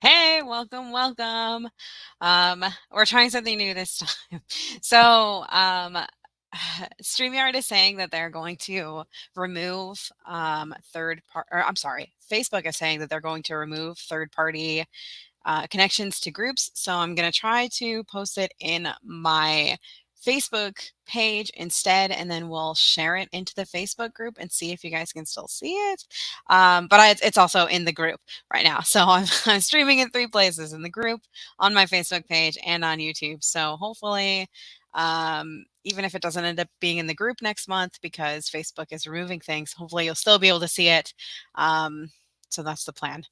Hey, welcome, welcome. We're trying something new this time. So, StreamYard is saying that they're going to remove third part, or I'm sorry, Facebook is saying that they're going to remove third-party connections to groups. So I'm going to try to post it in my Facebook page instead, and then we'll share it into the Facebook group and see if you guys can still see it. It's also in the group right now. So I'm streaming in 3 places: in the group, on my Facebook page, and on YouTube. So hopefully, even if it doesn't end up being in the group next month because Facebook is removing things, hopefully you'll still be able to see it. So that's the plan.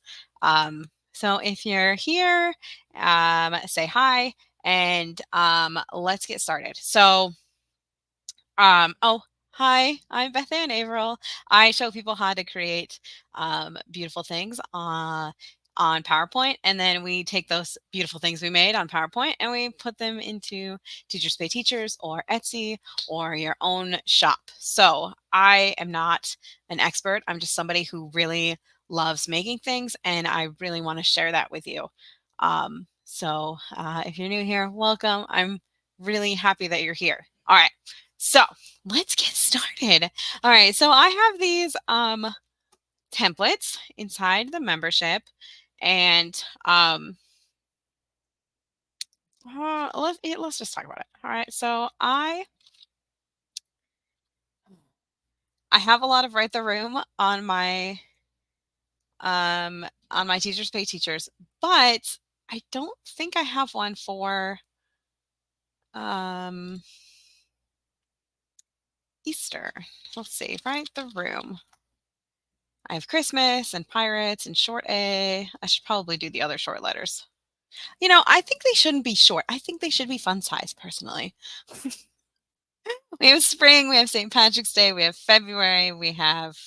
So if you're here, say hi, and let's get started. Oh, hi, I'm Beth Ann Averill. I show people how to create beautiful things on PowerPoint, and then we take those beautiful things we made on PowerPoint and we put them into Teachers Pay Teachers or Etsy or your own shop. So I am not an expert. I'm just somebody who really loves making things, and I really want to share that with you. If you're new here, welcome. I'm really happy that you're here. All right. So let's get started. All right, so I have these templates inside the membership, and let's just talk about it. All right, so I have a lot of Write the Room on my Teachers Pay Teachers, but I don't think I have one for Easter. Let's see, Write the Room. I have Christmas and Pirates and Short A. I should probably do the other short letters. I think they shouldn't be short. I think they should be fun size, personally. We have spring, we have St. Patrick's Day, we have February, we have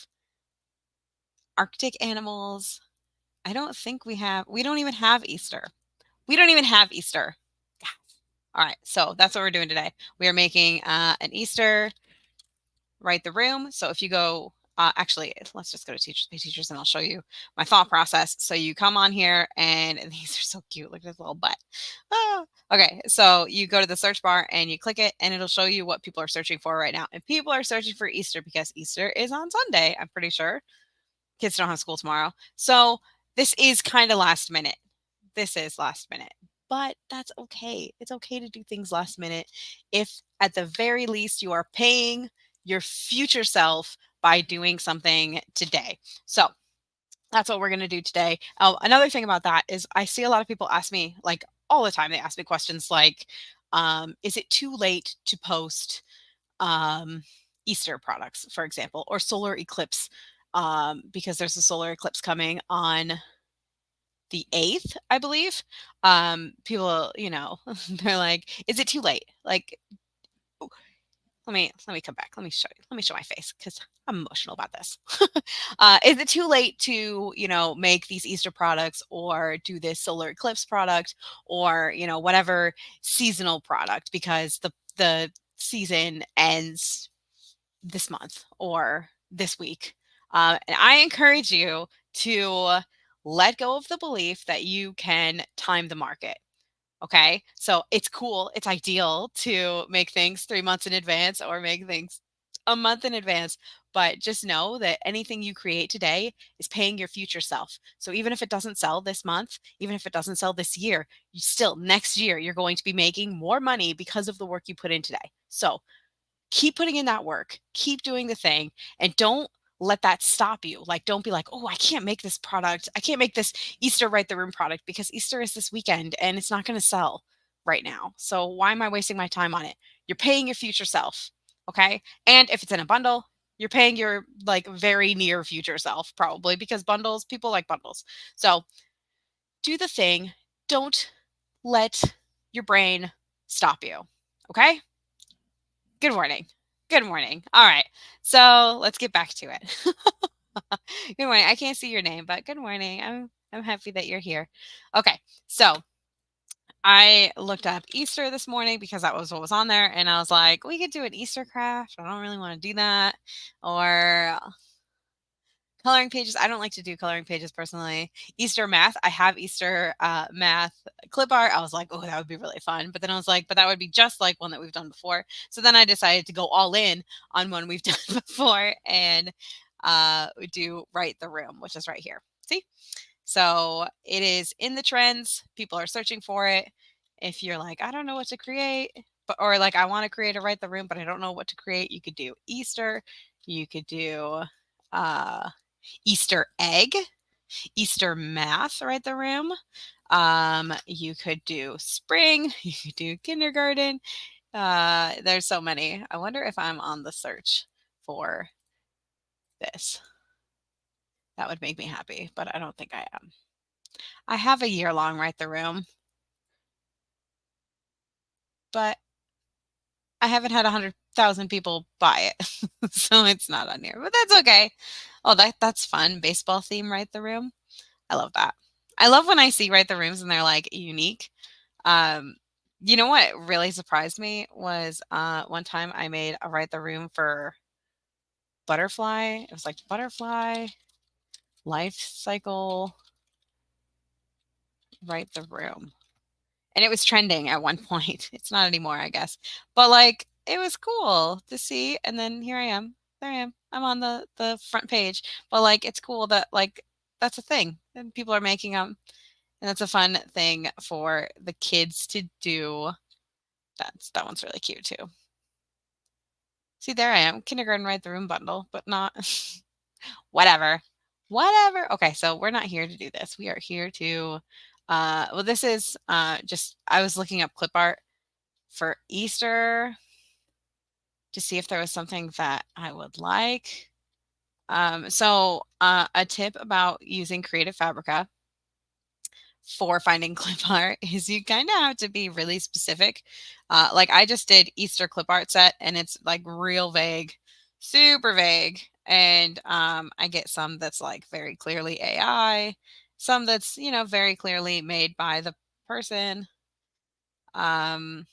Arctic animals. We don't even have Easter. We don't even have Easter. All right, so that's what we're doing today. We are making an Easter Write the Room. So if you go, actually, let's just go to Teachers Pay Teachers and I'll show you my thought process. So you come on here, and these are so cute. Look at this little butt. Okay, so you go to the search bar and you click it, and it'll show you what people are searching for right now. And people are searching for Easter because Easter is on Sunday, I'm pretty sure. Kids don't have school tomorrow. So this is kind of last minute. This is last minute, but that's okay. It's okay to do things last minute if at the very least you are paying your future self by doing something today. So that's what we're going to do today. Another thing about that is I see a lot of people ask me, like all the time, they ask me questions like, is it too late to post Easter products, for example, or solar eclipse, because there's a solar eclipse coming on the 8th, I believe. People, they're like, is it too late? Like, let me come back. Let me show you. Let me show my face because I'm emotional about this. Is it too late to, make these Easter products or do this solar eclipse product or, whatever seasonal product because the season ends this month or this week? And I encourage you to let go of the belief that you can time the market. Okay. So it's cool. It's ideal to make things 3 months in advance or make things a month in advance. But just know that anything you create today is paying your future self. So even if it doesn't sell this month, even if it doesn't sell this year, you still next year, you're going to be making more money because of the work you put in today. So keep putting in that work, keep doing the thing, and don't let that stop you. Like, don't be like, oh, I can't make this product. I can't make this Easter Write the Room product because Easter is this weekend and it's not going to sell right now. So why am I wasting my time on it? You're paying your future self. Okay. And if it's in a bundle, you're paying your like very near future self probably because people like bundles. So do the thing. Don't let your brain stop you. Okay. Good morning. Good morning. All right. So let's get back to it. Good morning. I can't see your name, but good morning. I'm happy that you're here. Okay. So I looked up Easter this morning because that was what was on there, and I was like, we could do an Easter craft. I don't really want to do that. Or Coloring pages, I don't like to do coloring pages personally. Easter math, I have Easter math clip art. I was like, oh, that would be really fun. But then I was like, but that would be just like one that we've done before. So then I decided to go all in on one we've done before and do Write the Room, which is right here. See? So it is in the trends. People are searching for it. If you're like, I don't know what to create, but or like I want to create a Write the Room, but I don't know what to create, you could do Easter. You could do uh Easter egg, Easter math, Write the Room. You could do spring, you could do kindergarten. There's so many. I wonder if I'm on the search for this. That would make me happy, but I don't think I am. I have a year long Write the Room, but I haven't had 100,000 people buy it, so it's not on here. But that's okay. Oh, that's fun. Baseball theme Write the Room. I love that. I love when I see Write the Rooms and they're like unique. Um, you know what really surprised me was one time I made a Write the Room for butterfly. It was like butterfly life cycle Write the Room. And it was trending at one point. It's not anymore, I guess. But like it was cool to see. And then here I am. There I am. I'm on the front page. But like it's cool that like that's a thing. And people are making them. And that's a fun thing for the kids to do. That one's really cute too. See, there I am. Kindergarten Write the Room bundle, but not whatever. Whatever. Okay, so we're not here to do this. We are here to well this is just I was looking up clip art for Easter to see if there was something that I would like. A tip about using Creative Fabrica for finding clip art is you kind of have to be really specific. Like I just did Easter clip art set and it's like real vague, super vague. And I get some that's like very clearly AI, some that's, you know, very clearly made by the person. Um,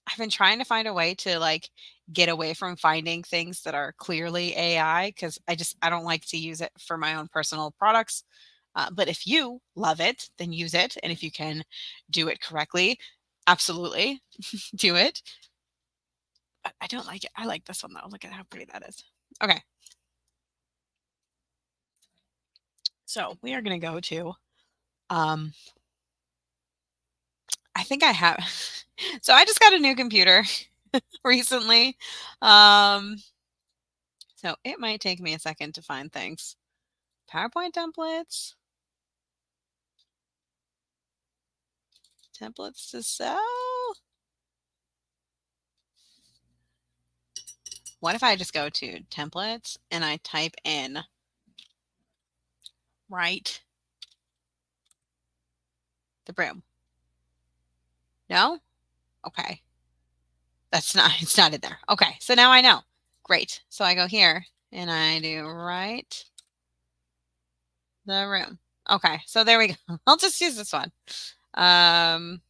I've been trying to find a way to like get away from finding things that are clearly AI because I don't like to use it for my own personal products. But if you love it, then use it, and if you can do it correctly, absolutely do it. But I don't like it. I like this one though. Look at how pretty that is. Okay, so we are gonna go to. Um, I think I have. So I just got a new computer recently. Um, So it might take me a second to find things. PowerPoint templates. Templates to sell. What if I just go to templates and I type in Write the Room? No? Okay. That's not, it's not in there. Okay. So now I know. Great. So I go here and I do Write the Room. Okay. So there we go. I'll just use this one. Um,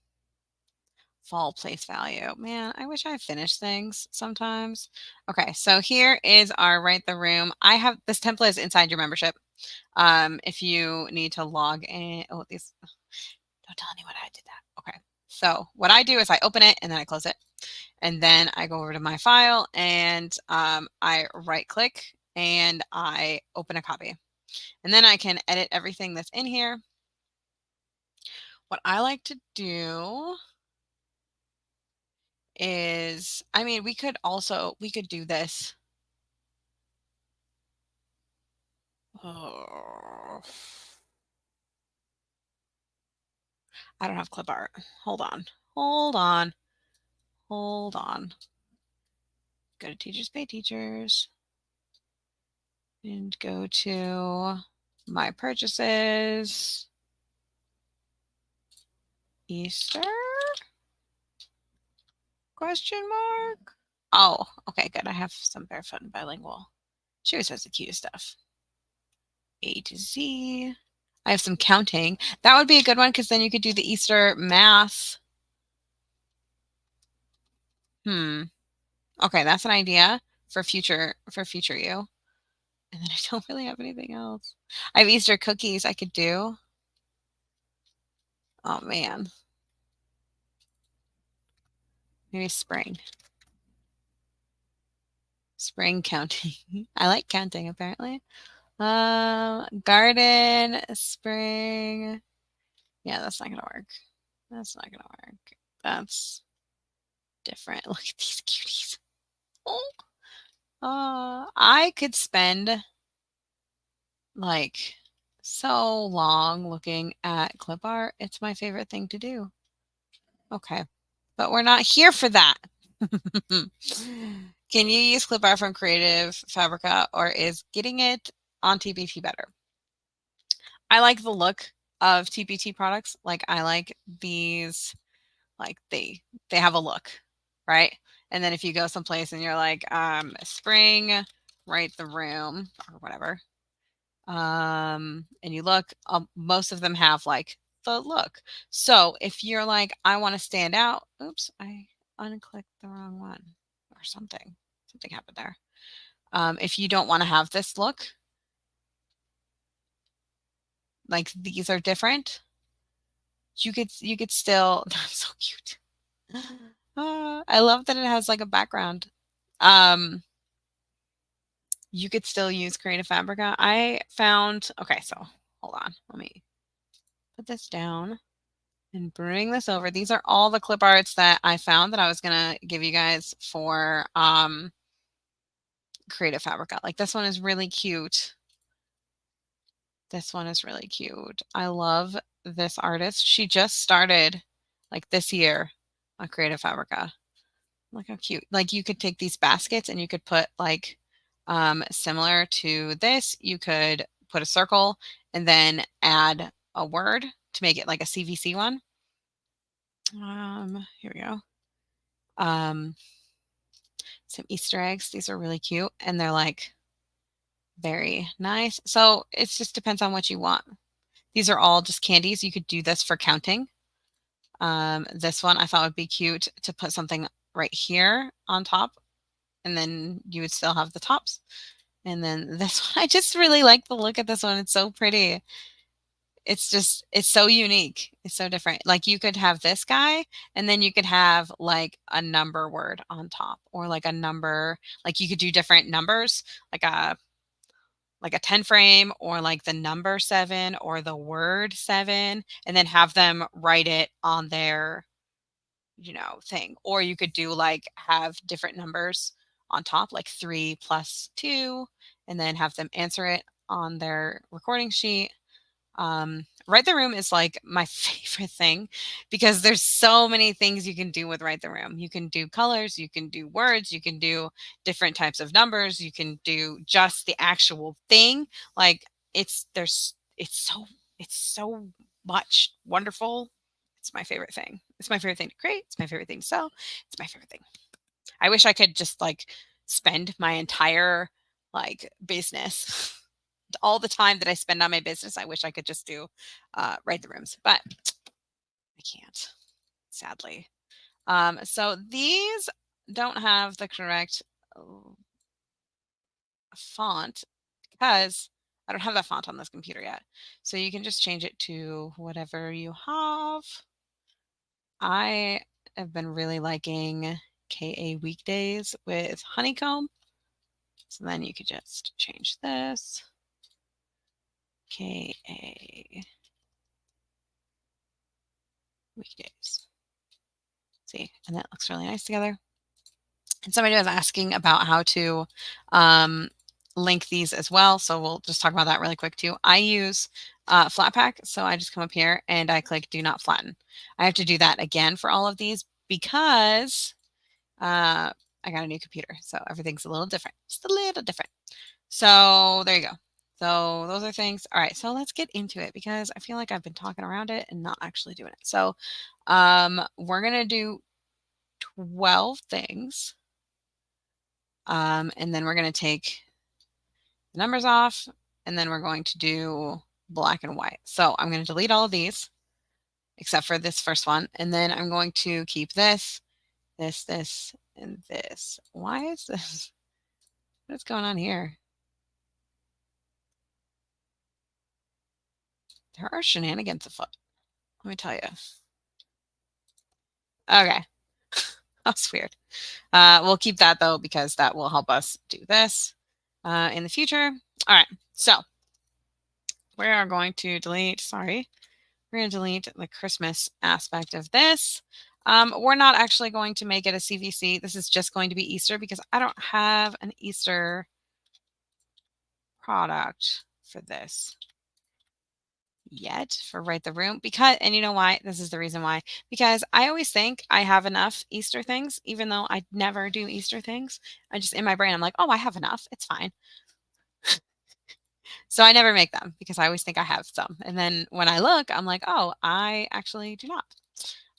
Fall place value. Man, I wish I finished things sometimes. Okay, so here is our Write the Room. I have this template is inside your membership. If you need to log in, oh, these, don't tell anyone I did that. Okay, so what I do is I open it and then I close it. And then I go over to my file and I right click and I open a copy. And then I can edit everything that's in here. What I like to do is, I mean, we could do this. Oh, I don't have clip art. Hold on. Hold on. Hold on. Go to Teachers Pay Teachers and go to My Purchases. Easter? Question mark? Oh, okay, good. I have some Barefoot and Bilingual. She always has the cutest stuff. A to Z. I have some counting. That would be a good one because then you could do the Easter math. Okay, that's an idea for future you. And then I don't really have anything else. I have Easter cookies I could do. Oh man. Maybe spring. Spring counting. I like counting apparently. Garden, spring. Yeah, that's not gonna work. That's not gonna work. That's different. Look at these cuties. Oh. I could spend like so long looking at clip art. It's my favorite thing to do. Okay, but we're not here for that. Can you use clip art from Creative Fabrica, or is getting it on TBT better? I like the look of TBT products. Like I like these, like they have a look, right? And then if you go someplace and you're like, spring, write the room or whatever, and you look, most of them have like the look. So if you're like, I want to stand out, oops, I unclicked the wrong one or something. Something happened there. If you don't want to have this look, like these are different, you could still. That's so cute. I love that it has like a background. Um, you could still use Creative Fabrica. I found, okay, so hold on. Let me put this down and bring this over. These are all the clip arts that I found that I was going to give you guys for Creative Fabrica. Like this one is really cute. This one is really cute. I love this artist. She just started like this year on Creative Fabrica. Look how cute. Like you could take these baskets and you could put like similar to this, you could put a circle and then add a word to make it like a CVC one. Here we go. Some Easter eggs. These are really cute and they're like very nice. So it just depends on what you want. These are all just candies. You could do this for counting. This one I thought would be cute to put something right here on top, and then you would still have the tops. And then this one, I just really like the look at this one. It's so pretty. It's so unique. It's so different. Like you could have this guy and then you could have like a number word on top or like a number, like you could do different numbers, like a 10 frame or like the number 7 or the word 7 and then have them write it on their, thing. Or you could do like have different numbers on top, like 3 plus 2, and then have them answer it on their recording sheet. Write the Room is like my favorite thing because there's so many things you can do with Write the Room. You can do colors, you can do words, you can do different types of numbers, you can do just the actual thing. Like it's so much wonderful. It's my favorite thing. It's my favorite thing to create. It's my favorite thing to sell. It's my favorite thing. I wish I could just like spend my entire like business all the time that I spend on my business. I wish I could just do Write the Rooms, but I can't, sadly. So these don't have the correct font because I don't have that font on this computer yet. So you can just change it to whatever you have. I have been really liking KA Weekdays with Honeycomb. So then you could just change this. KA Weekdays. See, and that looks really nice together. And somebody was asking about how to link these as well. So we'll just talk about that really quick too. I use Flatpak. So I just come up here and I click Do Not Flatten. I have to do that again for all of these because I got a new computer. So everything's a little different, just a little different. So there you go. So those are things. All right, so let's get into it because I feel like I've been talking around it and not actually doing it. So we're going to do 12 things. And then we're going to take the numbers off and then we're going to do black and white. So I'm going to delete all of these except for this first one. And then I'm going to keep this, this, and this. Why is this? What's going on here? There are shenanigans afoot. Let me tell you. Okay. That's weird. We'll keep that though, because that will help us do this in the future. All right. So we are going to delete, sorry, we're going to delete the Christmas aspect of this. We're not actually going to make it a CVC. This is just going to be Easter because I don't have an Easter product for this yet for Write the Room, because, and you know why? This is the reason why. Because I always think I have enough Easter things, even though I never do Easter things. I just, in my brain, I'm like, oh, I have enough. It's fine. So I never make them because I always think I have some. And then when I look, I'm like, oh, I actually do not.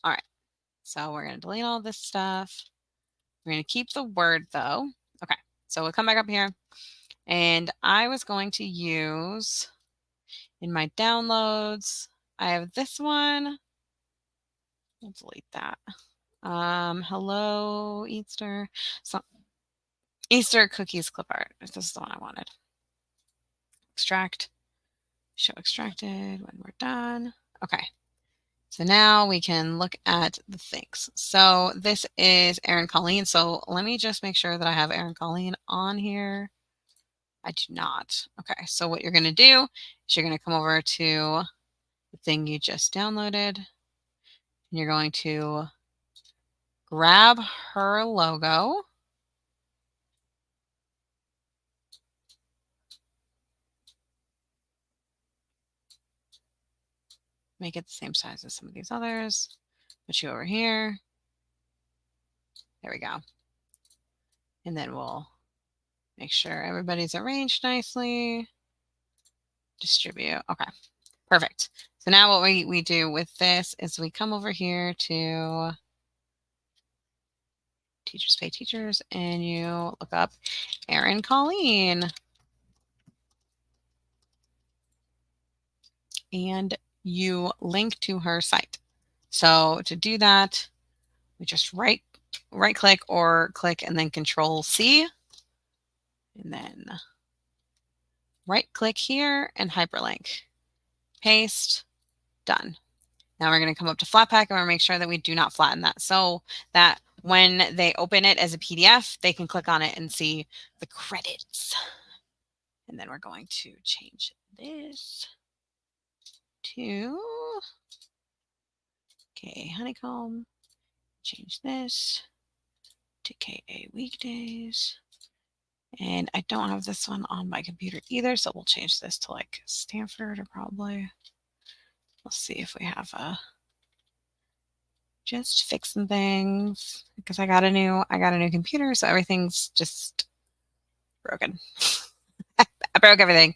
All right. So we're going to delete all this stuff. We're going to keep the word though. Okay. So we'll come back up here, and I was going to use in my downloads, I have this one. We'll delete that. Hello Easter. So Easter cookies clip art. This is the one I wanted. Extract. Show extracted when we're done. Okay. So now we can look at the things. So this is Erin Colleen. So let me just make sure that I have Erin Colleen on here. I do not. Okay. So what you're going to do is you're going to come over to the thing you just downloaded, and you're going to grab her logo. Make it the same size as some of these others. Put you over here. There we go. And then we'll make sure everybody's arranged nicely. Distribute. Okay, perfect. So now what we do with this is we come over here to Teachers Pay Teachers, and you look up Erin Colleen. And you link to her site. So to do that, we just right click or click and then Control C, and then right click here and hyperlink. Paste, done. Now we're going to come up to Flatpak, and we're going to make sure that we do not flatten that, so that when they open it as a PDF, they can click on it and see the credits. And then we're going to change this to KA Honeycomb. Change this to KA Weekdays. And I don't have this one on my computer either, so we'll change this to like Stanford, or probably. Let's see if we have a just fixing things, because I got a new computer, so everything's just broken. I broke everything.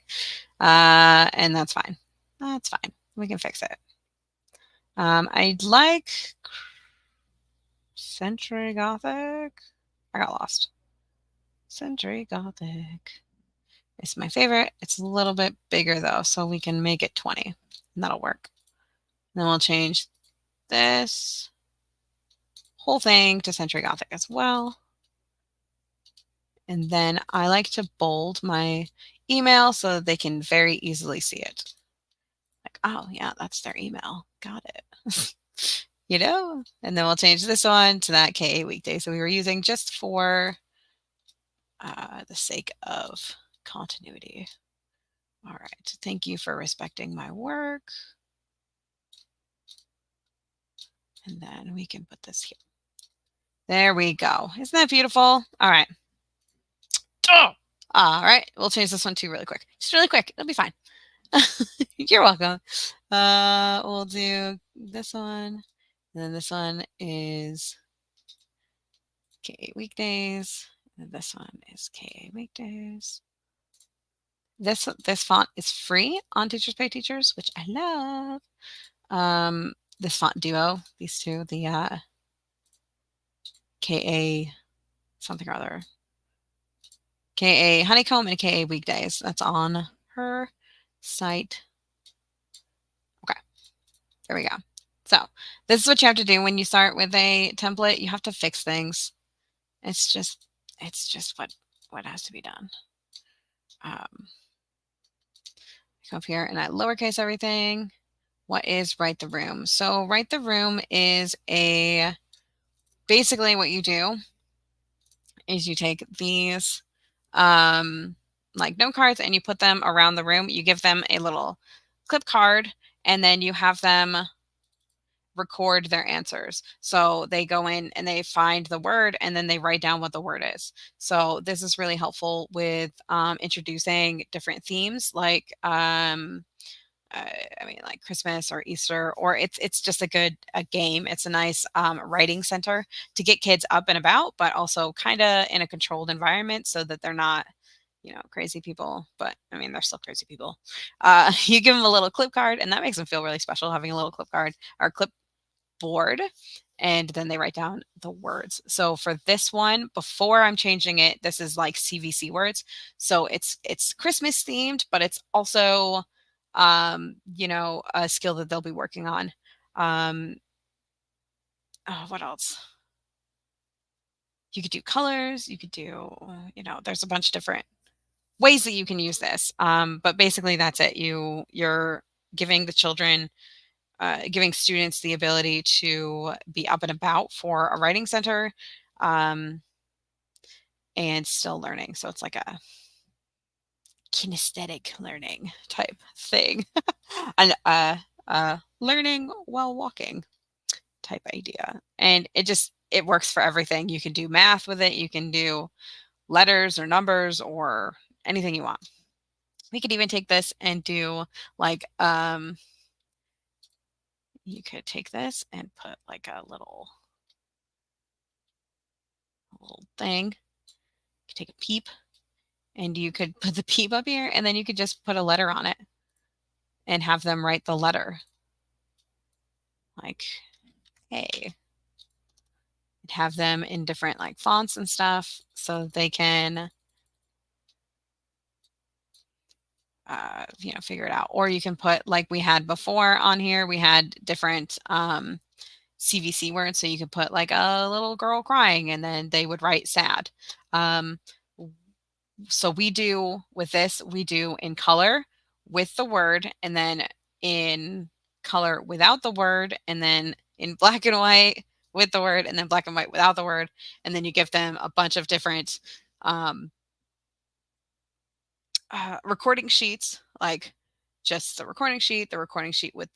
And that's fine. That's fine. We can fix it. I'd like Century Gothic. I got lost. Century Gothic. It's my favorite. It's a little bit bigger though, so we can make it 20, and that'll work. And then we'll change this whole thing to Century Gothic as well. And then I like to bold my email so that they can very easily see it. Like, oh yeah, that's their email. Got it. You know? And then we'll change this one to that KA Weekday. So we were using just for the sake of continuity. All right. Thank you for respecting my work. And then we can put this here. There we go. Isn't that beautiful? All right. Oh! All right. We'll change this one too really quick. Just really quick. It'll be fine. You're welcome. We'll do this one. And then this one is KA Weekdays. And this one is KA Weekdays. This font is free on Teachers Pay Teachers, which I love. This font duo, these two, the KA something or other. KA Honeycomb and KA Weekdays. That's on her site. Okay, there we go. So this is what you have to do when you start with a template. You have to fix things. It's just what has to be done. Come up here and I lowercase everything. What is write the room? So write the room is basically what you do is you take these like note cards and you put them around the room. You give them a little clip card and then you have them record their answers. So they go in and they find the word and then they write down what the word is. So this is really helpful with introducing different themes like I mean, like Christmas or Easter, or it's just a game. It's a nice writing center to get kids up and about, but also kind of in a controlled environment so that they're not, crazy people. But I mean, they're still crazy people. You give them a little clip card, and that makes them feel really special having a little clip card or clipboard. And then they write down the words. So for this one, before I'm changing it, this is like CVC words. So it's Christmas themed, but it's also a skill that they'll be working on. Oh, what else? You could do colors, you could do, there's a bunch of different ways that you can use this. But basically that's it. You're giving the children, giving students the ability to be up and about for a writing center, and still learning. So it's like a kinesthetic learning type thing. And learning while walking type idea. And it works for everything. You can do math with it. You can do letters or numbers or anything you want. We could even take this and do like you could take this and put like a little thing. You could take a peep and you could put the peep up here and then you could just put a letter on it and have them write the letter. Like, hey. Have them in different like fonts and stuff so they can figure it out. Or you can put, like we had before on here, we had different CVC words. So you could put like a little girl crying and then they would write sad. So we do with this, we do in color with the word and then in color without the word and then in black and white with the word and then black and white without the word. And then you give them a bunch of different recording sheets, like just the recording sheet with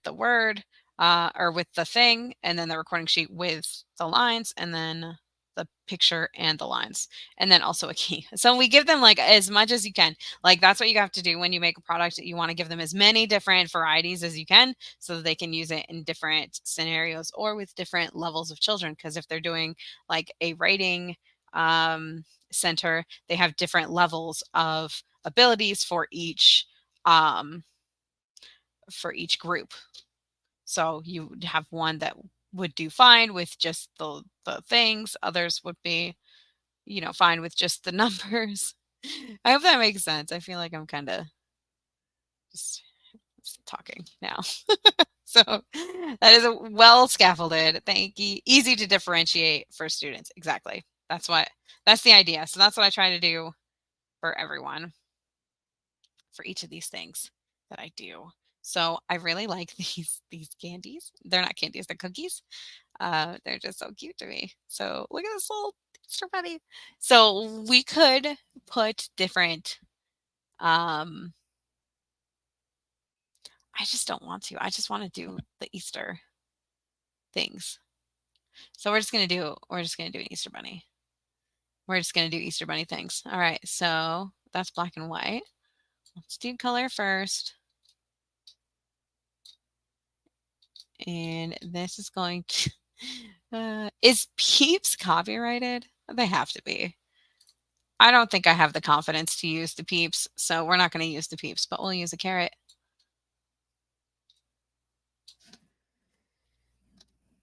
the word, or with the thing, and then the recording sheet with the lines, and then the picture and the lines, and then also a key. So we give them like as much as you can. Like that's what you have to do when you make a product. You want to give them as many different varieties as you can so that they can use it in different scenarios or with different levels of children. Because if they're doing like a writing center, they have different levels of abilities for each group. So you would have one that would do fine with just the things. Others would be, fine with just the numbers. I hope that makes sense. I feel like I'm kind of just talking now. So that is a well scaffolded. Thank you. Easy to differentiate for students. Exactly. That's the idea. So that's what I try to do for everyone, for each of these things that I do. So I really like these candies. They're not candies, they're cookies. They're just so cute to me. So look at this little Easter bunny. So we could put different I just don't want to. I just want to do the Easter things. So we're just gonna do an Easter bunny. We're just gonna do Easter bunny things. All right, so that's black and white. Let's do color first. And this is going to is Peeps copyrighted? They have to be. I don't think I have the confidence to use the Peeps, so we're not going to use the Peeps, but we'll use a carrot.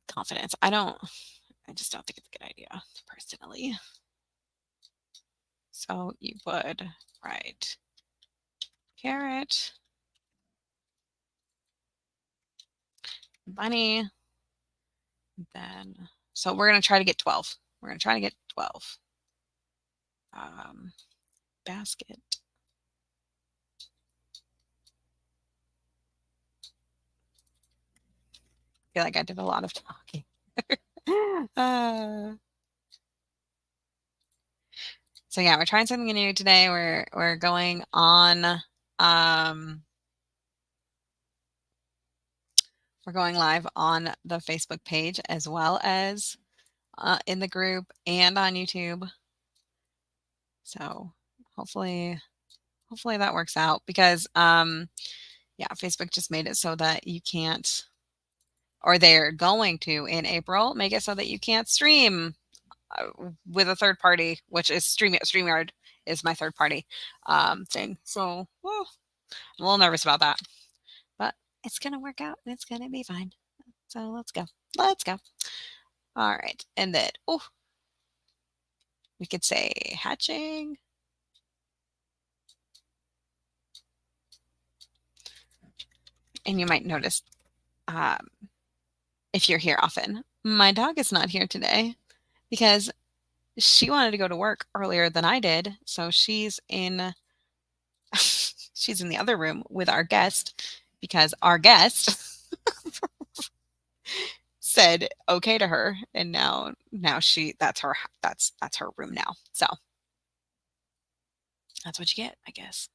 Confidence. I just don't think it's a good idea, personally. So you would write carrot, bunny, then, so we're going to try to get 12. We're going to try to get 12. Basket. feel like I did a lot of talking. uh, so yeah, we're trying something new today. We're going on we're going live on the Facebook page as well as in the group and on YouTube. So hopefully that works out because yeah, Facebook just made it so that you can't, or they're going to in April make it so that you can't stream with a third party, which is StreamYard is my third party thing. So well, I'm a little nervous about that, but it's gonna work out and it's gonna be fine. So let's go. Let's go. All right, and then oh, we could say hatching. And you might notice um, if you're here often, my dog is not here today because she wanted to go to work earlier than I did. So she's in she's in the other room with our guest because our guest said okay to her, and now she that's her room now. So that's what you get, I guess.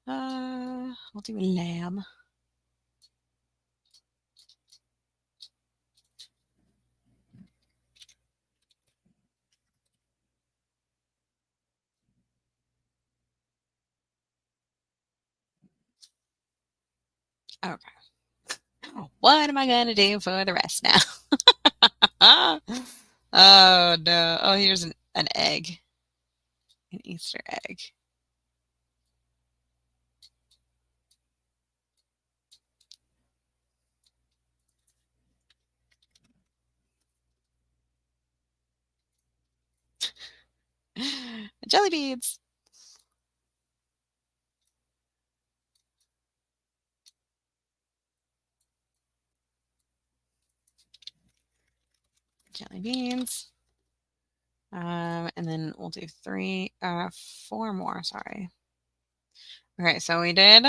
We'll do lamb. Okay. What am I gonna do for the rest now? Oh no. Oh, here's an egg. An Easter egg. Jelly beads. Jelly beans. And then we'll do four more, sorry. Okay, so we did.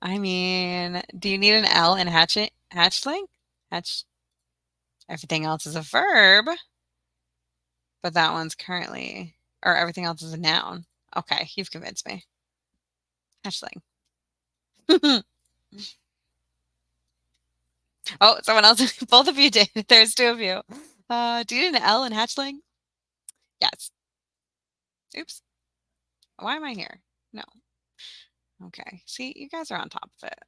I mean, do you need an L in hatchling? Hatch. Everything else is a verb, but that one's currently, or everything else is a noun. Okay, you've convinced me. Hatchling. Oh, someone else. Both of you did. There's two of you. Do you need an L in hatchling? Yes. Oops. Why am I here? No. Okay. See, you guys are on top of it.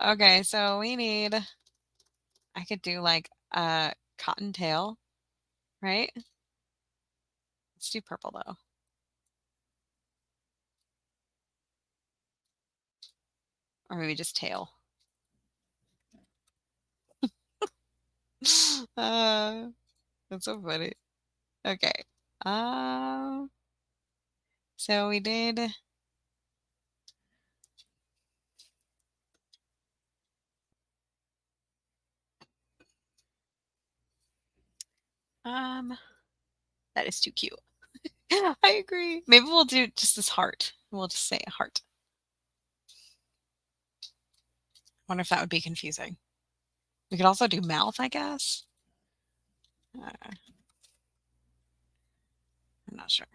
Okay, so we need, I could do like a cottontail, right? Let's do purple though. Or maybe just tail. uh, that's so funny. Okay. Um, so we did. That is too cute. I agree. Maybe we'll do just this heart. We'll just say heart. Wonder if that would be confusing. We could also do mouth, I guess. I'm not sure.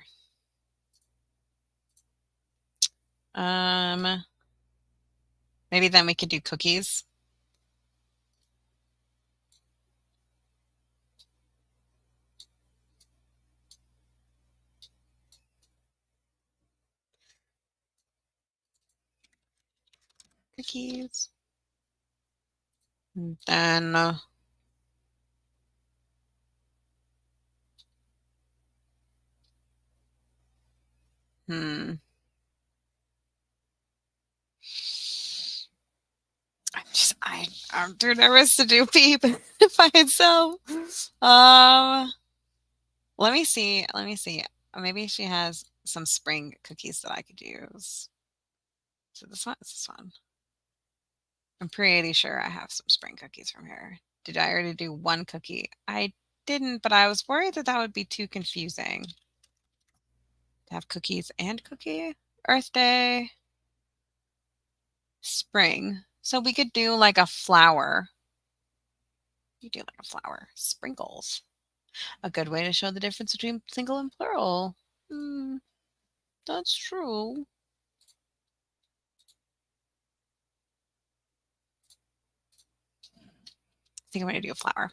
Maybe then we could do cookies. Cookies. And then hmm. I'm too nervous to do peep by itself. Let me see. Let me see. Maybe she has some spring cookies that I could use. So this one is this one. I'm pretty sure I have some spring cookies from here. Did I already do one cookie? I didn't, but I was worried that that would be too confusing to have cookies and cookie. Earth Day, spring. So we could do like a flower. You do like a flower. Sprinkles. A good way to show the difference between single and plural. Hmm, that's true. I think I'm going to do a flower.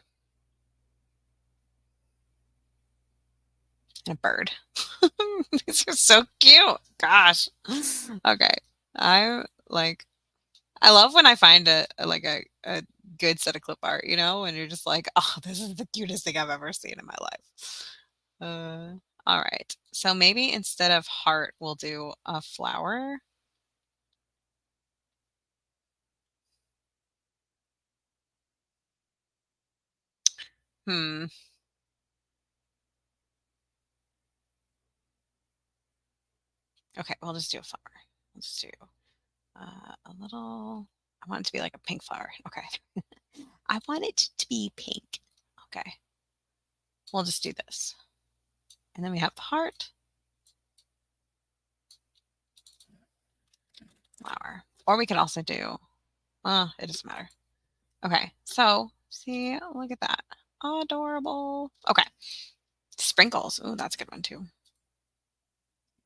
And a bird. These are so cute. Gosh. Okay. I like I love when I find a good set of clip art, you know, and you're just like, oh, this is the cutest thing I've ever seen in my life. All right. So maybe instead of heart, we'll do a flower. Hmm. Okay, we'll just do a flower. We'll just do a little. I want it to be like a pink flower. Okay. I want it to be pink. Okay. We'll just do this. And then we have the heart, flower. Or we could also do, it doesn't matter. Okay. So, see, look at that. Adorable. Okay. Sprinkles. Oh, that's a good one too.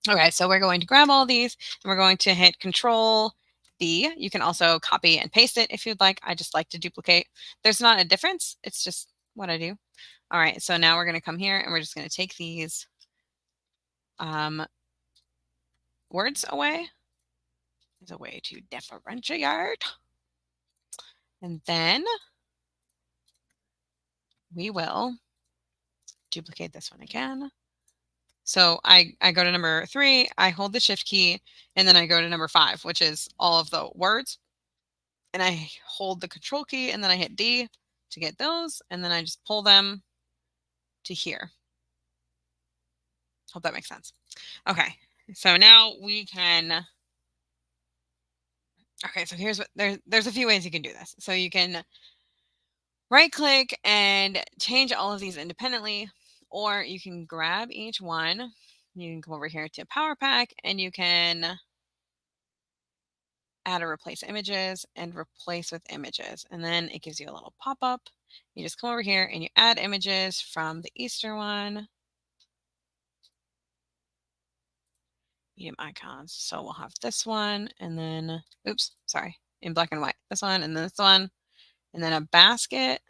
Okay, so we're going to grab all these and we're going to hit Control B. You can also copy and paste it if you'd like. I just like to duplicate. There's not a difference. It's just what I do. All right, so now we're going to come here and we're just going to take these words away. There's a way to differentiate. And then we will duplicate this one again. So I go to number 3, I hold the shift key, and then I go to number 5, which is all of the words. And I hold the control key and then I hit D to get those. And then I just pull them to here. Hope that makes sense. Okay. So now we can, okay, so here's what, there's a few ways you can do this. So you can right click and change all of these independently, or you can grab each one. You can come over here to Power Pack and you can add or replace images and replace with images. And then it gives you a little pop-up. You just come over here and you add images from the Easter one. Medium icons. So we'll have this one and then, oops, sorry, in black and white. This one and then this one, and then a basket.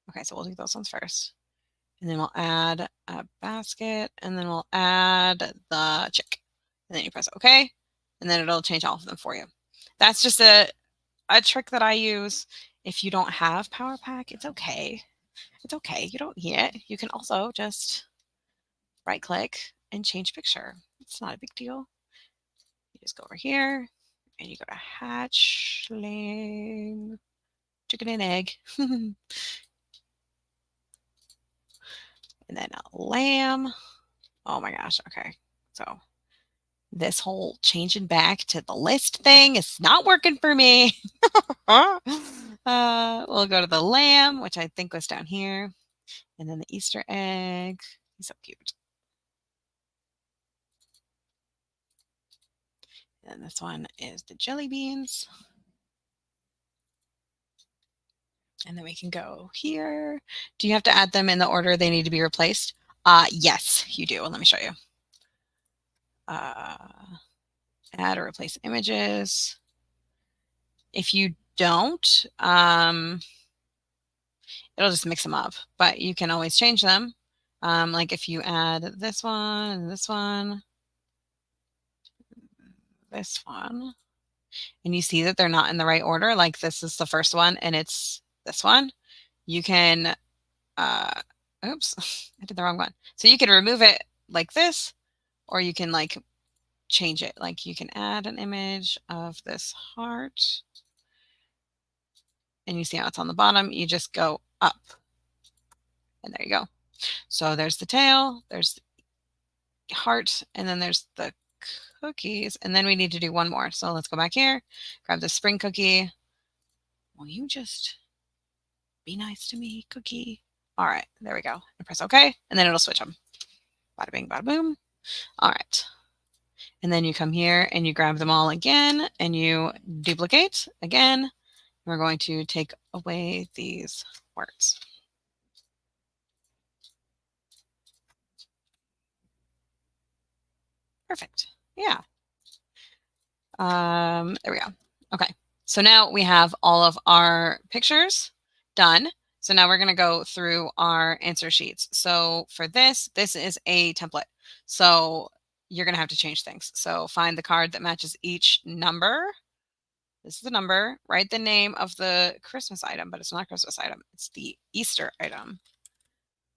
Okay, so we'll do those ones first. And then we'll add a basket and then we'll add the chick. And then you press OK, and then it'll change all of them for you. That's just a trick that I use. If you don't have Power Pack, it's okay. It's okay. You don't need it. You can also just right click and change picture. It's not a big deal. You just go over here and you go to hatchling, chicken and egg, and then a lamb. Oh my gosh. Okay. So this whole changing back to the list thing is not working for me. We'll go to the lamb, which I think was down here, and then the Easter egg. He's so cute. And this one is the jelly beans. And then we can go here. Do you have to add them in the order they need to be replaced? Yes, you do. Let me show you. Add or replace images. If you don't, it'll just mix them up, but you can always change them. Like if you add this one and this one, and you see that they're not in the right order, like this is the first one and it's this one, you can, oops, I did the wrong one. So you can remove it like this, or you can like change it. Like you can add an image of this heart and you see how it's on the bottom. You just go up and there you go. So there's the tail, there's the heart, and then there's the cookies. And then we need to do one more. So let's go back here, grab the spring cookie. Will you just be nice to me, cookie? All right, there we go. And press OK, and then it'll switch them. Bada bing, bada boom. All right. And then you come here and you grab them all again and you duplicate again. We're going to take away these words. Perfect. Yeah. There we go. Okay. So now we have all of our pictures done. So now we're going to go through our answer sheets. So for this is a template. So you're going to have to change things. So find the card that matches each number. This is the number. Write the name of the Christmas item, but it's not a Christmas item. It's the Easter item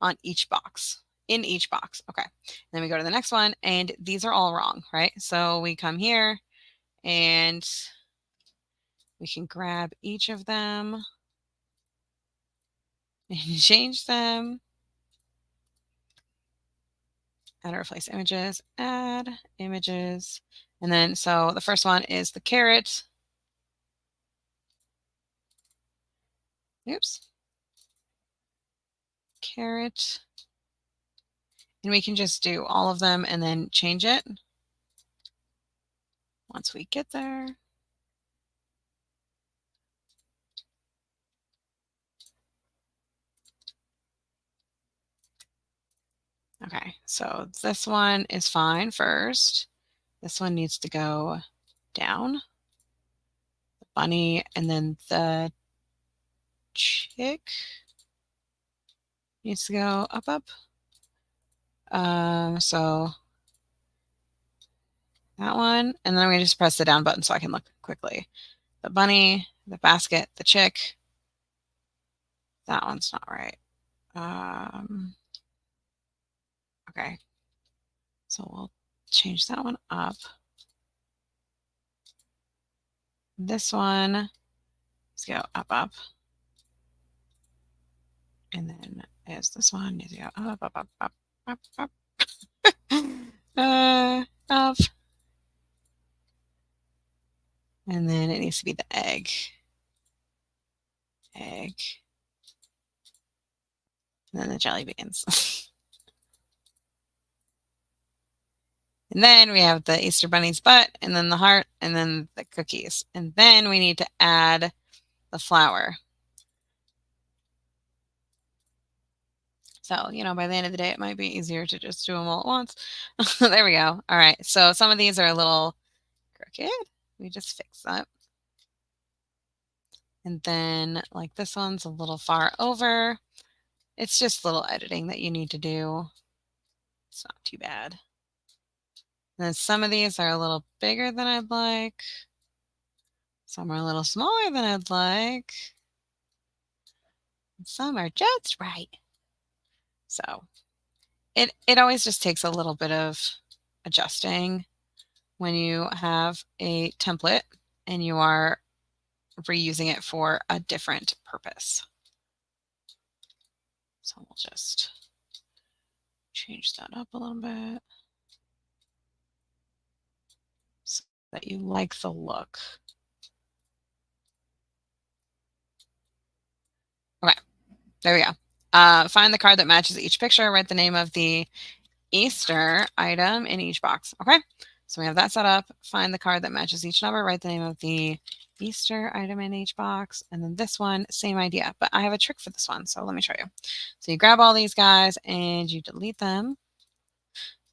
on each box. In each box. Okay. Then we go to the next one, and these are all wrong, right? So we come here, and we can grab each of them and change them. Add or replace images, add images. And then, so the first one is the carrot. Oops. Carrot. And we can just do all of them and then change it once we get there. Okay, so this one is fine first. This one needs to go down. The bunny, and then the chick needs to go up, up. So that one, and then I'm going to just press the down button so I can look quickly. The bunny, the basket, the chick. That one's not right. Okay, so we'll change that one up. This one, let's go up, up. And then is this one needs to go up, up, up, up, up, up. Up. And then it needs to be the egg. Egg. And then the jelly beans. And then we have the Easter Bunny's butt, and then the heart, and then the cookies. And then we need to add the flower. So, you know, by the end of the day, it might be easier to just do them all at once. There we go. All right. So some of these are a little crooked. We just fix that. And then like this one's a little far over. It's just little editing that you need to do. It's not too bad. And then some of these are a little bigger than I'd like. Some are a little smaller than I'd like. And some are just right. So it always just takes a little bit of adjusting when you have a template and you are reusing it for a different purpose. So we'll just change that up a little bit so that you like the look. Okay, there we go. Find the card that matches each picture. Write the name of the Easter item in each box. Okay, so we have that set up. Find the card that matches each number. Write the name of the Easter item in each box. And then this one, same idea, but I have a trick for this one. So let me show you. So you grab all these guys and you delete them.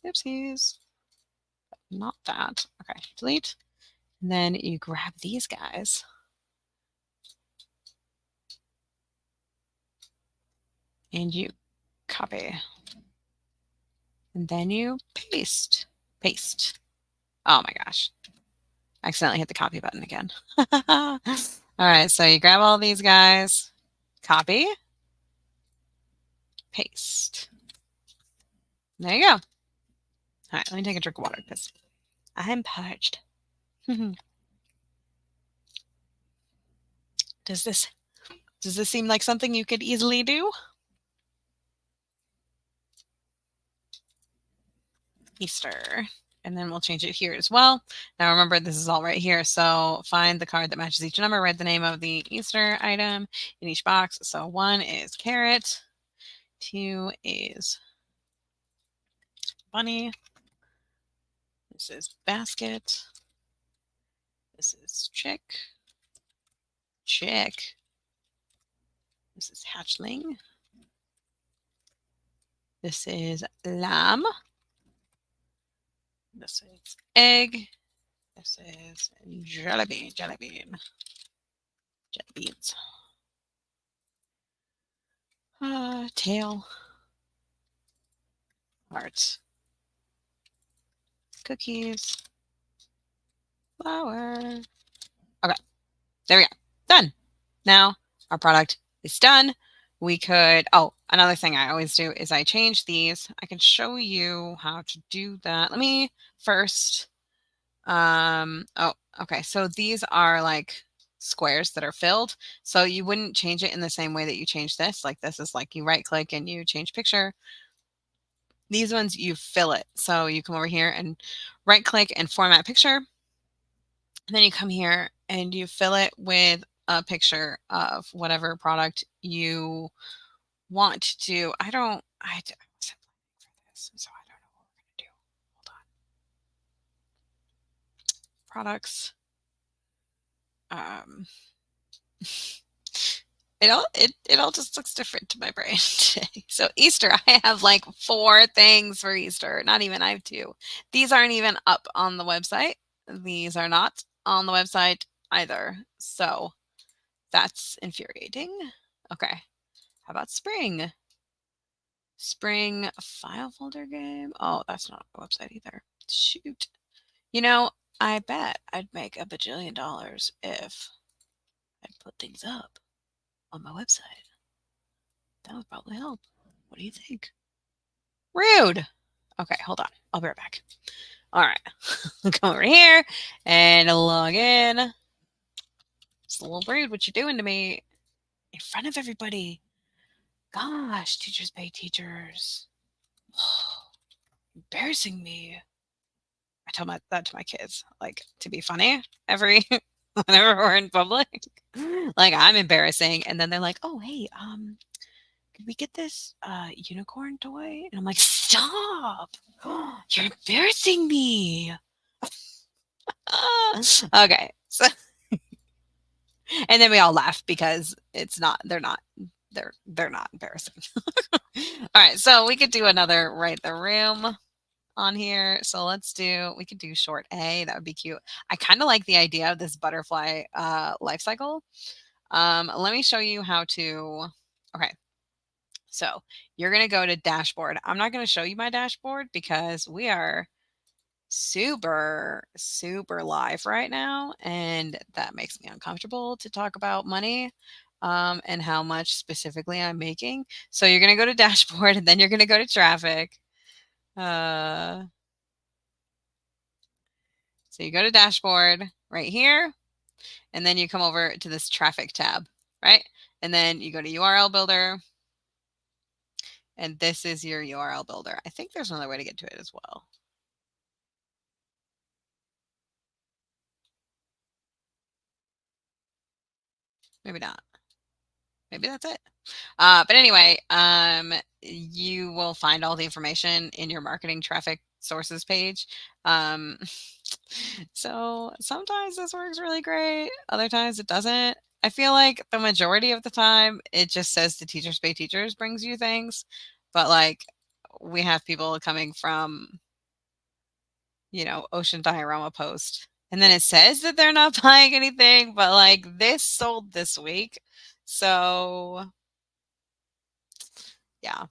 Oopsies. Not that. Okay, delete. And then you grab these guys. And you copy. And then you paste. Paste. Oh my gosh. I accidentally hit the copy button again. All right, so you grab all these guys, copy, paste. There you go. All right, let me take a drink of water because I'm parched. Does this seem like something you could easily do? Easter. And then we'll change it here as well. Now remember, this is all right here. So find the card that matches each number. Write the name of the Easter item in each box. So one is carrot. 2 is bunny. This is basket. This is chick. Chick. This is hatchling. This is lamb. This is egg. This is jelly bean. Jelly beans. Tail. Heart. Cookies. Flour. Okay, there we go. Done. Now our product is done. We could, oh, another thing I always do is I change these. I can show you how to do that. Let me first, oh, okay. So these are like squares that are filled. So you wouldn't change it in the same way that you change this. Like this is like you right click and you change picture. These ones you fill it. So you come over here and right click and format picture. And then you come here and you fill it with a picture of whatever product you want to. I wasn't planning for this, so I don't know what we're gonna do. Hold on. Products. It all just looks different to my brain today. So Easter, I have like 4 things for Easter. Not even, I have 2. These aren't even up on the website. These are not on the website either. So that's infuriating. Okay. How about spring? Spring file folder game. Oh, that's not on the website either. Shoot. You know, I bet I'd make $1 bajillion if I'd put things up on my website. That would probably help. What do you think? Rude. Okay, hold on. I'll be right back. All right. Come over here and log in. It's a little rude what you're doing to me in front of everybody. Gosh, teachers pay teachers. Embarrassing me. I tell that to my kids, like, to be funny every whenever we're in public. Like, I'm embarrassing. And then they're like, oh, hey, could we get this unicorn toy? And I'm like, stop. You're embarrassing me. Okay. So and then we all laugh because they're not embarrassing. All right, so we could do another write the room on here. So we could do short A. That would be cute. I kind of like the idea of this butterfly life cycle. Let me show you how to, okay. So you're going to go to dashboard. I'm not going to show you my dashboard because we are super live right now, and that makes me uncomfortable to talk about money and how much specifically I'm making. So you're going to go to dashboard and then you're going to go to traffic. So you go to dashboard right here, and then you come over to this traffic tab, right? And then you go to URL builder, and this is your URL builder. I think there's another way to get to it as well. Maybe not. Maybe that's it. But anyway, you will find all the information in your marketing traffic sources page. So sometimes this works really great. Other times it doesn't. I feel like the majority of the time it just says the teachers pay teachers brings you things. But like we have people coming from, Ocean Diorama Post. And then it says that they're not buying anything, but like this sold this week. So yeah,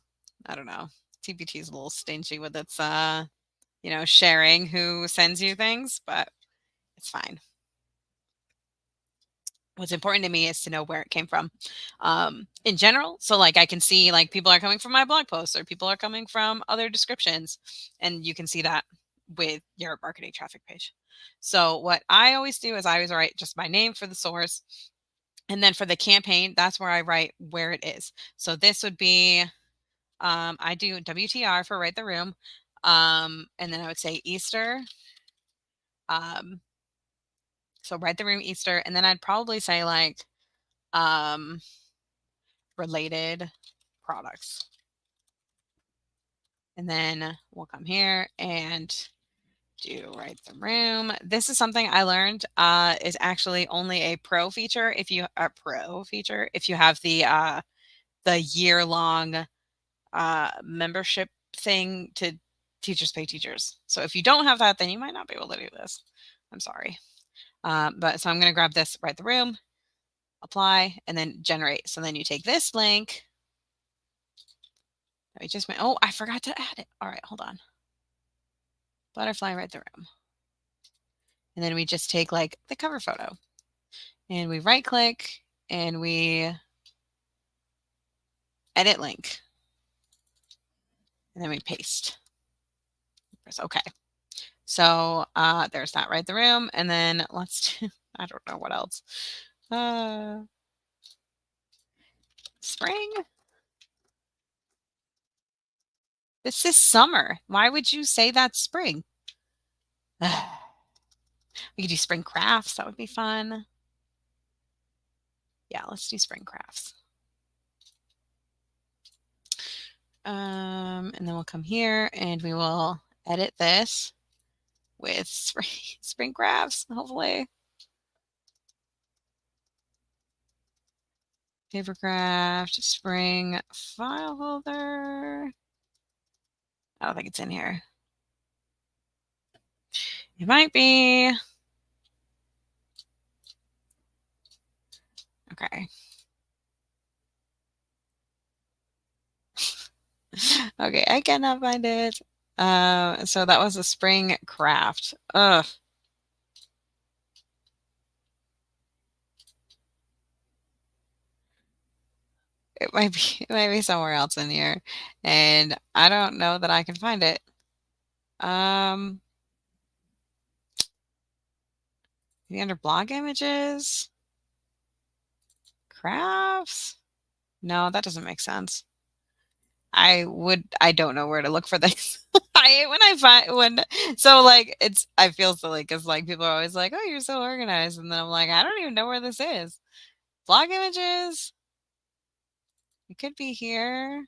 I don't know. TPT is a little stingy with its, sharing who sends you things, but it's fine. What's important to me is to know where it came from in general. So like I can see like people are coming from my blog posts or people are coming from other descriptions, and you can see that with your marketing traffic page. So what I always do is I always write just my name for the source. And then for the campaign, that's where I write where it is. So this would be, I do WTR for Write the Room. And then I would say Easter. So Write the Room Easter. And then I'd probably say like related products. And then we'll come here and do write the room. This is something I learned is actually only a pro feature if you have the year-long membership thing to Teachers Pay Teachers. So if you don't have that, then you might not be able to do this. I'm sorry. But so I'm going to grab this, write the room, apply, and then generate. So then you take this link. We just made, oh, I forgot to add it. All right, hold on. Butterfly, write the room. And then we just take like the cover photo and we right click and we edit link. And then we paste. Press OK. So there's that, write the room. And then let's do, I don't know what else. Spring. This is summer. Why would you say that's spring? We could do spring crafts. That would be fun. Yeah, let's do spring crafts. And then we'll come here and we will edit this with spring crafts, hopefully. Papercraft, spring file folder. I don't think it's in here. It might be. Okay. Okay, I cannot find it. So that was a spring craft. Ugh. It might be somewhere else in here, and I don't know that I can find it. Maybe under blog images, crafts. No, that doesn't make sense. I don't know where to look for this. I hate when I find so like I feel silly because like people are always like, oh, you're so organized, and then I'm like, I don't even know where this is. Blog images. It could be here.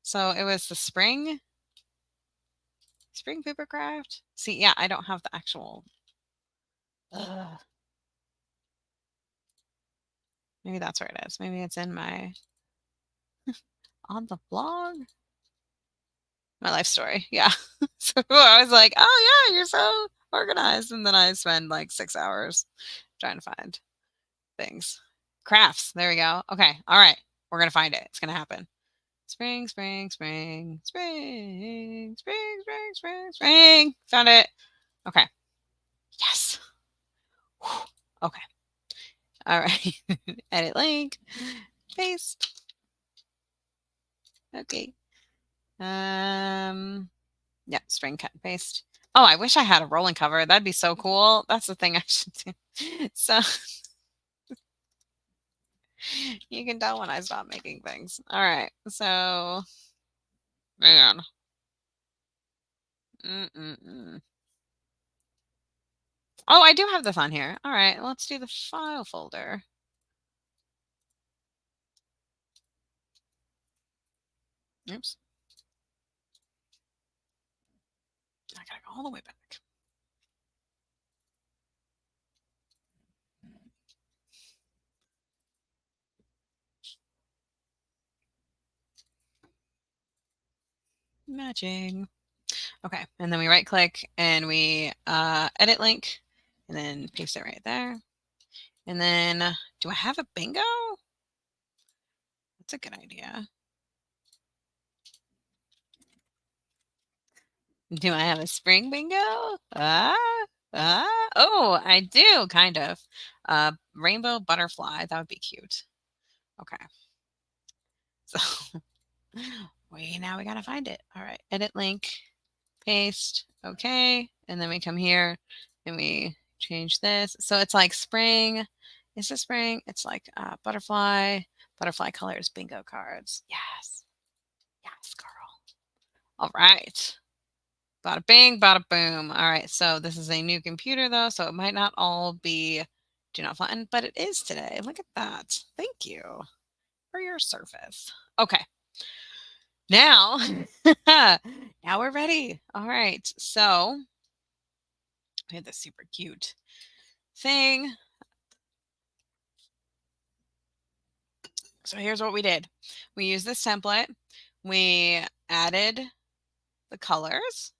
So it was the spring paper craft. See, yeah, I don't have the actual. Ugh. Maybe that's where it is. Maybe it's in my on the blog. My life story. Yeah. So I was like, oh yeah, you're so organized. And then I spend like 6 hours trying to find things. Crafts. There we go. Okay. All right. We're going to find it. It's going to happen. Spring, spring, spring, spring, spring, spring, spring, spring. Found it. Okay. Yes. Whew. Okay. All right. Edit link. Paste. Okay. Yeah, spring cut and paste. Oh, I wish I had a rolling cover. That'd be so cool. That's the thing I should do. So you can tell when I stop making things. All right. So, man. Oh, I do have this on here. All right. Let's do the file folder. Oops. I gotta go all the way back. Matching. Okay. And then we right click and we edit link and then paste it right there. And then do I have a bingo? That's a good idea. Do I have a spring bingo? Oh, I do, kind of. Rainbow butterfly. That would be cute. Okay. So now we gotta find it. All right. Edit link, paste. Okay. And then we come here and we change this. So it's like spring. Is this spring? It's like butterfly colors, bingo cards. Yes. Yes, girl. All right. Bada bing, bada boom. All right, so this is a new computer though, so it might not all be do not flatten, but it is today. Look at that. Thank you for your service. Okay. Now, now we're ready. All right. So we have this super cute thing. So here's what we did. We used this template. We added the colors.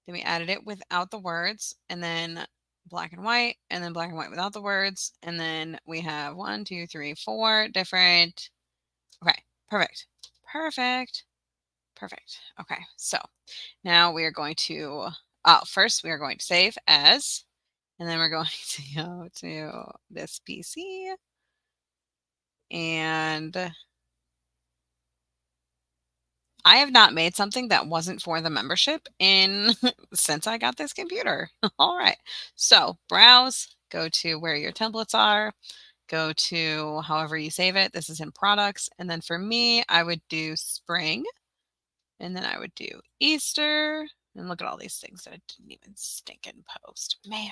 Then we added it without the words, and then black and white, and then black and white without the words. And then we have 1, 2, 3, 4 different. Okay, perfect. Perfect. Perfect. Okay, so now we are going to, first we are going to save as, and then we're going to go to this PC, and I have not made something that wasn't for the membership in since I got this computer. All right. So browse, go to where your templates are, go to however you save it. This is in products. And then for me, I would do spring, and then I would do Easter. And look at all these things that I didn't even stink and post. Man.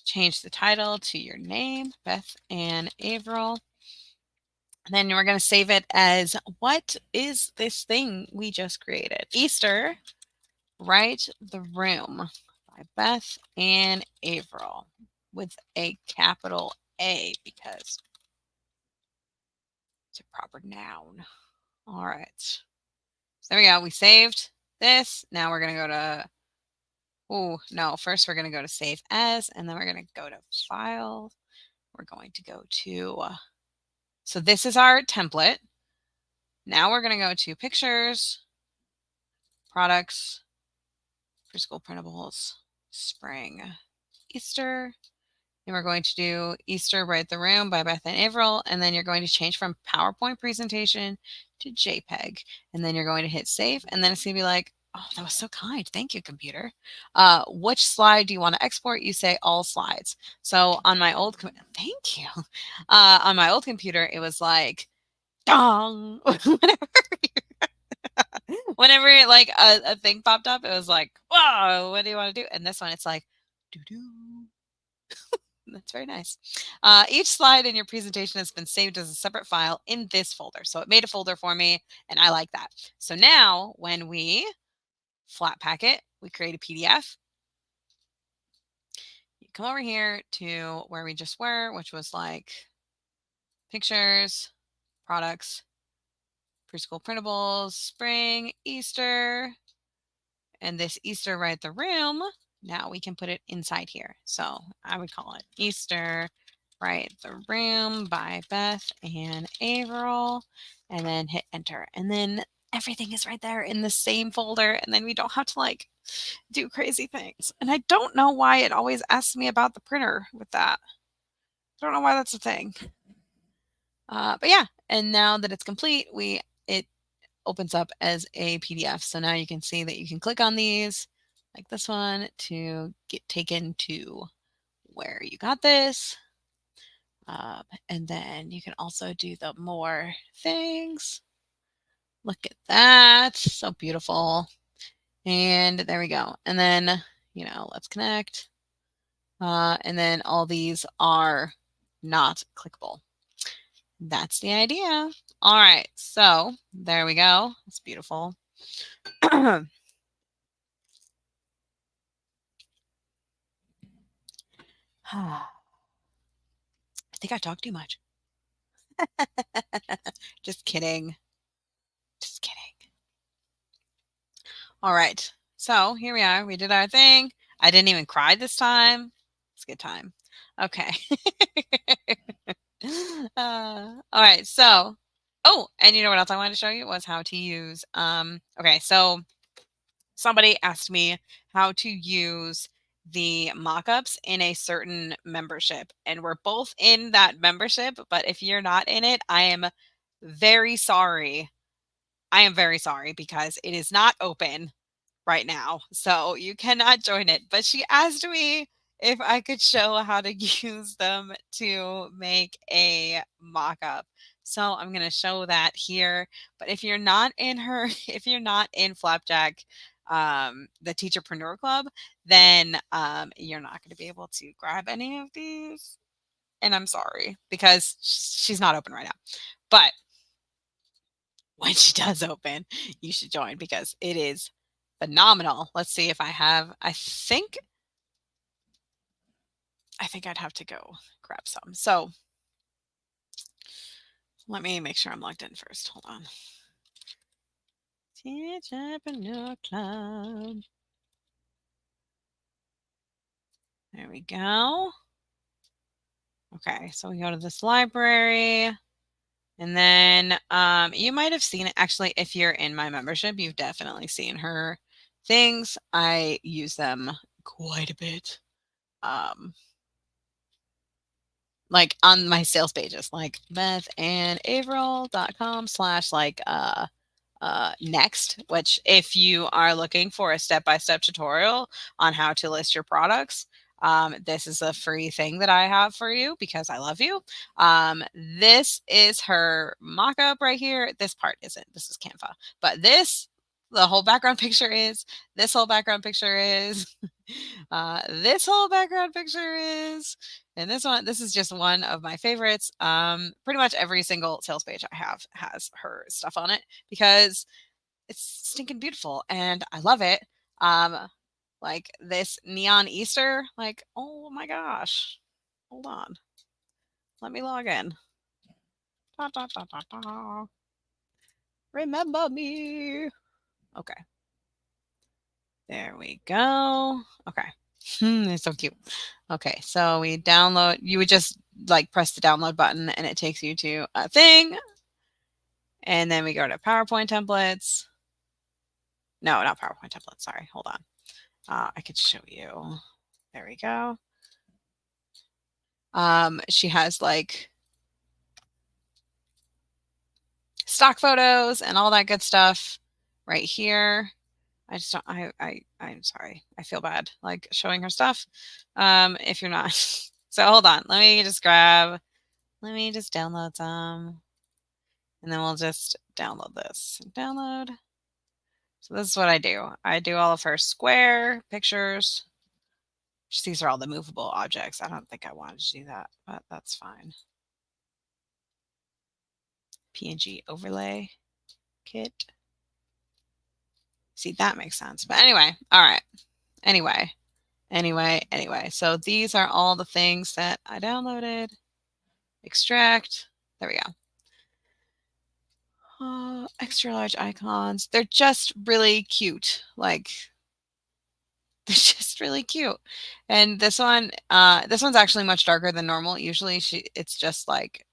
Change the title to your name, Beth Ann Averill. And then we're going to save it as, what is this thing we just created? Easter, Write the Room by Beth Ann Averill with a capital A because it's a proper noun. All right. So there we go. We saved this. Now we're going to go to, oh, no. First, we're going to go to Save As, and then we're going to go to File. We're going to go to, so this is our template. Now we're going to go to Pictures, Products, Preschool Printables, Spring, Easter. And we're going to do Easter Write the Room by Beth Ann Averill. And then you're going to change from PowerPoint presentation to JPEG. And then you're going to hit save. And then it's going to be like, oh, that was so kind. Thank you, computer. Which slide do you want to export? You say all slides. So on my old, thank you. On my old computer, it was like, dong. Whenever like a thing popped up, it was like, whoa, what do you want to do? And this one, it's like, doo-doo. That's very nice. Each slide in your presentation has been saved as a separate file in this folder. So it made a folder for me, and I like that. So now when we flat pack it, we create a PDF. You come over here to where we just were, which was like pictures, products, preschool printables, spring, Easter, and this Easter Write the Room. Now we can put it inside here. So I would call it Easter Write the Room by Beth Ann Averill, and then hit enter. And then everything is right there in the same folder. And then we don't have to like do crazy things. And I don't know why it always asks me about the printer with that. I don't know why that's a thing. But yeah, and now that it's complete, it opens up as a PDF. So now you can see that you can click on these, like this one, to get taken to where you got this. And then you can also do the more things. Look at that. So beautiful. And there we go. And then, let's connect. And then all these are not clickable. That's the idea. All right. So there we go. It's beautiful. I think I talk too much. Just kidding. Just kidding. All right. So here we are. We did our thing. I didn't even cry this time. It's a good time. Okay. All right. So, oh, and you know what else I wanted to show you was how to use, okay. So somebody asked me how to use the mockups in a certain membership, and we're both in that membership, but if you're not in it, I am very sorry. I am very sorry because it is not open right now. So you cannot join it. But she asked me if I could show how to use them to make a mock-up. So I'm going to show that here. But if you're not in if you're not in Flapjack, the Teacherpreneur Club, then you're not going to be able to grab any of these. And I'm sorry because she's not open right now. But when she does open, you should join because it is phenomenal. Let's see if I have, I think I'd have to go grab some. So let me make sure I'm logged in first. Hold on. Entrepreneur Club. There we go. Okay, so we go to this library. And then you might have seen it. Actually, if you're in my membership, you've definitely seen her things. I use them quite a bit. Like on my sales pages, like bethandaverill.com slash like next, which if you are looking for a step-by-step tutorial on how to list your products, this is a free thing that I have for you because I love you. This is her mock-up right here. This part isn't. This is Canva. But the whole background picture is, this whole background picture is, this whole background picture is, and this is just one of my favorites. Pretty much every single sales page I have has her stuff on it because it's stinking beautiful and I love it. Like this neon Easter, like, oh my gosh. Hold on. Let me log in. Da, da, da, da, da. Remember me. Okay. There we go. Okay. It's so cute. Okay, so we download, you would just like press the download button and it takes you to a thing. And then we go to PowerPoint templates. No, not PowerPoint templates. Sorry, hold on. I could show you. There we go. She has like stock photos and all that good stuff right here. I just don't, I'm sorry. I feel bad like showing her stuff. If you're not. So hold on. Let me just download some and then we'll just download this. Download. So this is what I do. I do all of her square pictures. These are all the movable objects. I don't think I wanted to do that, but that's fine. PNG overlay kit. See, that makes sense. But anyway, all right. Anyway. So these are all the things that I downloaded. Extract. There we go. Extra large icons. They're just really cute. Like, they're just really cute. And this one's actually much darker than normal. Usually it's just like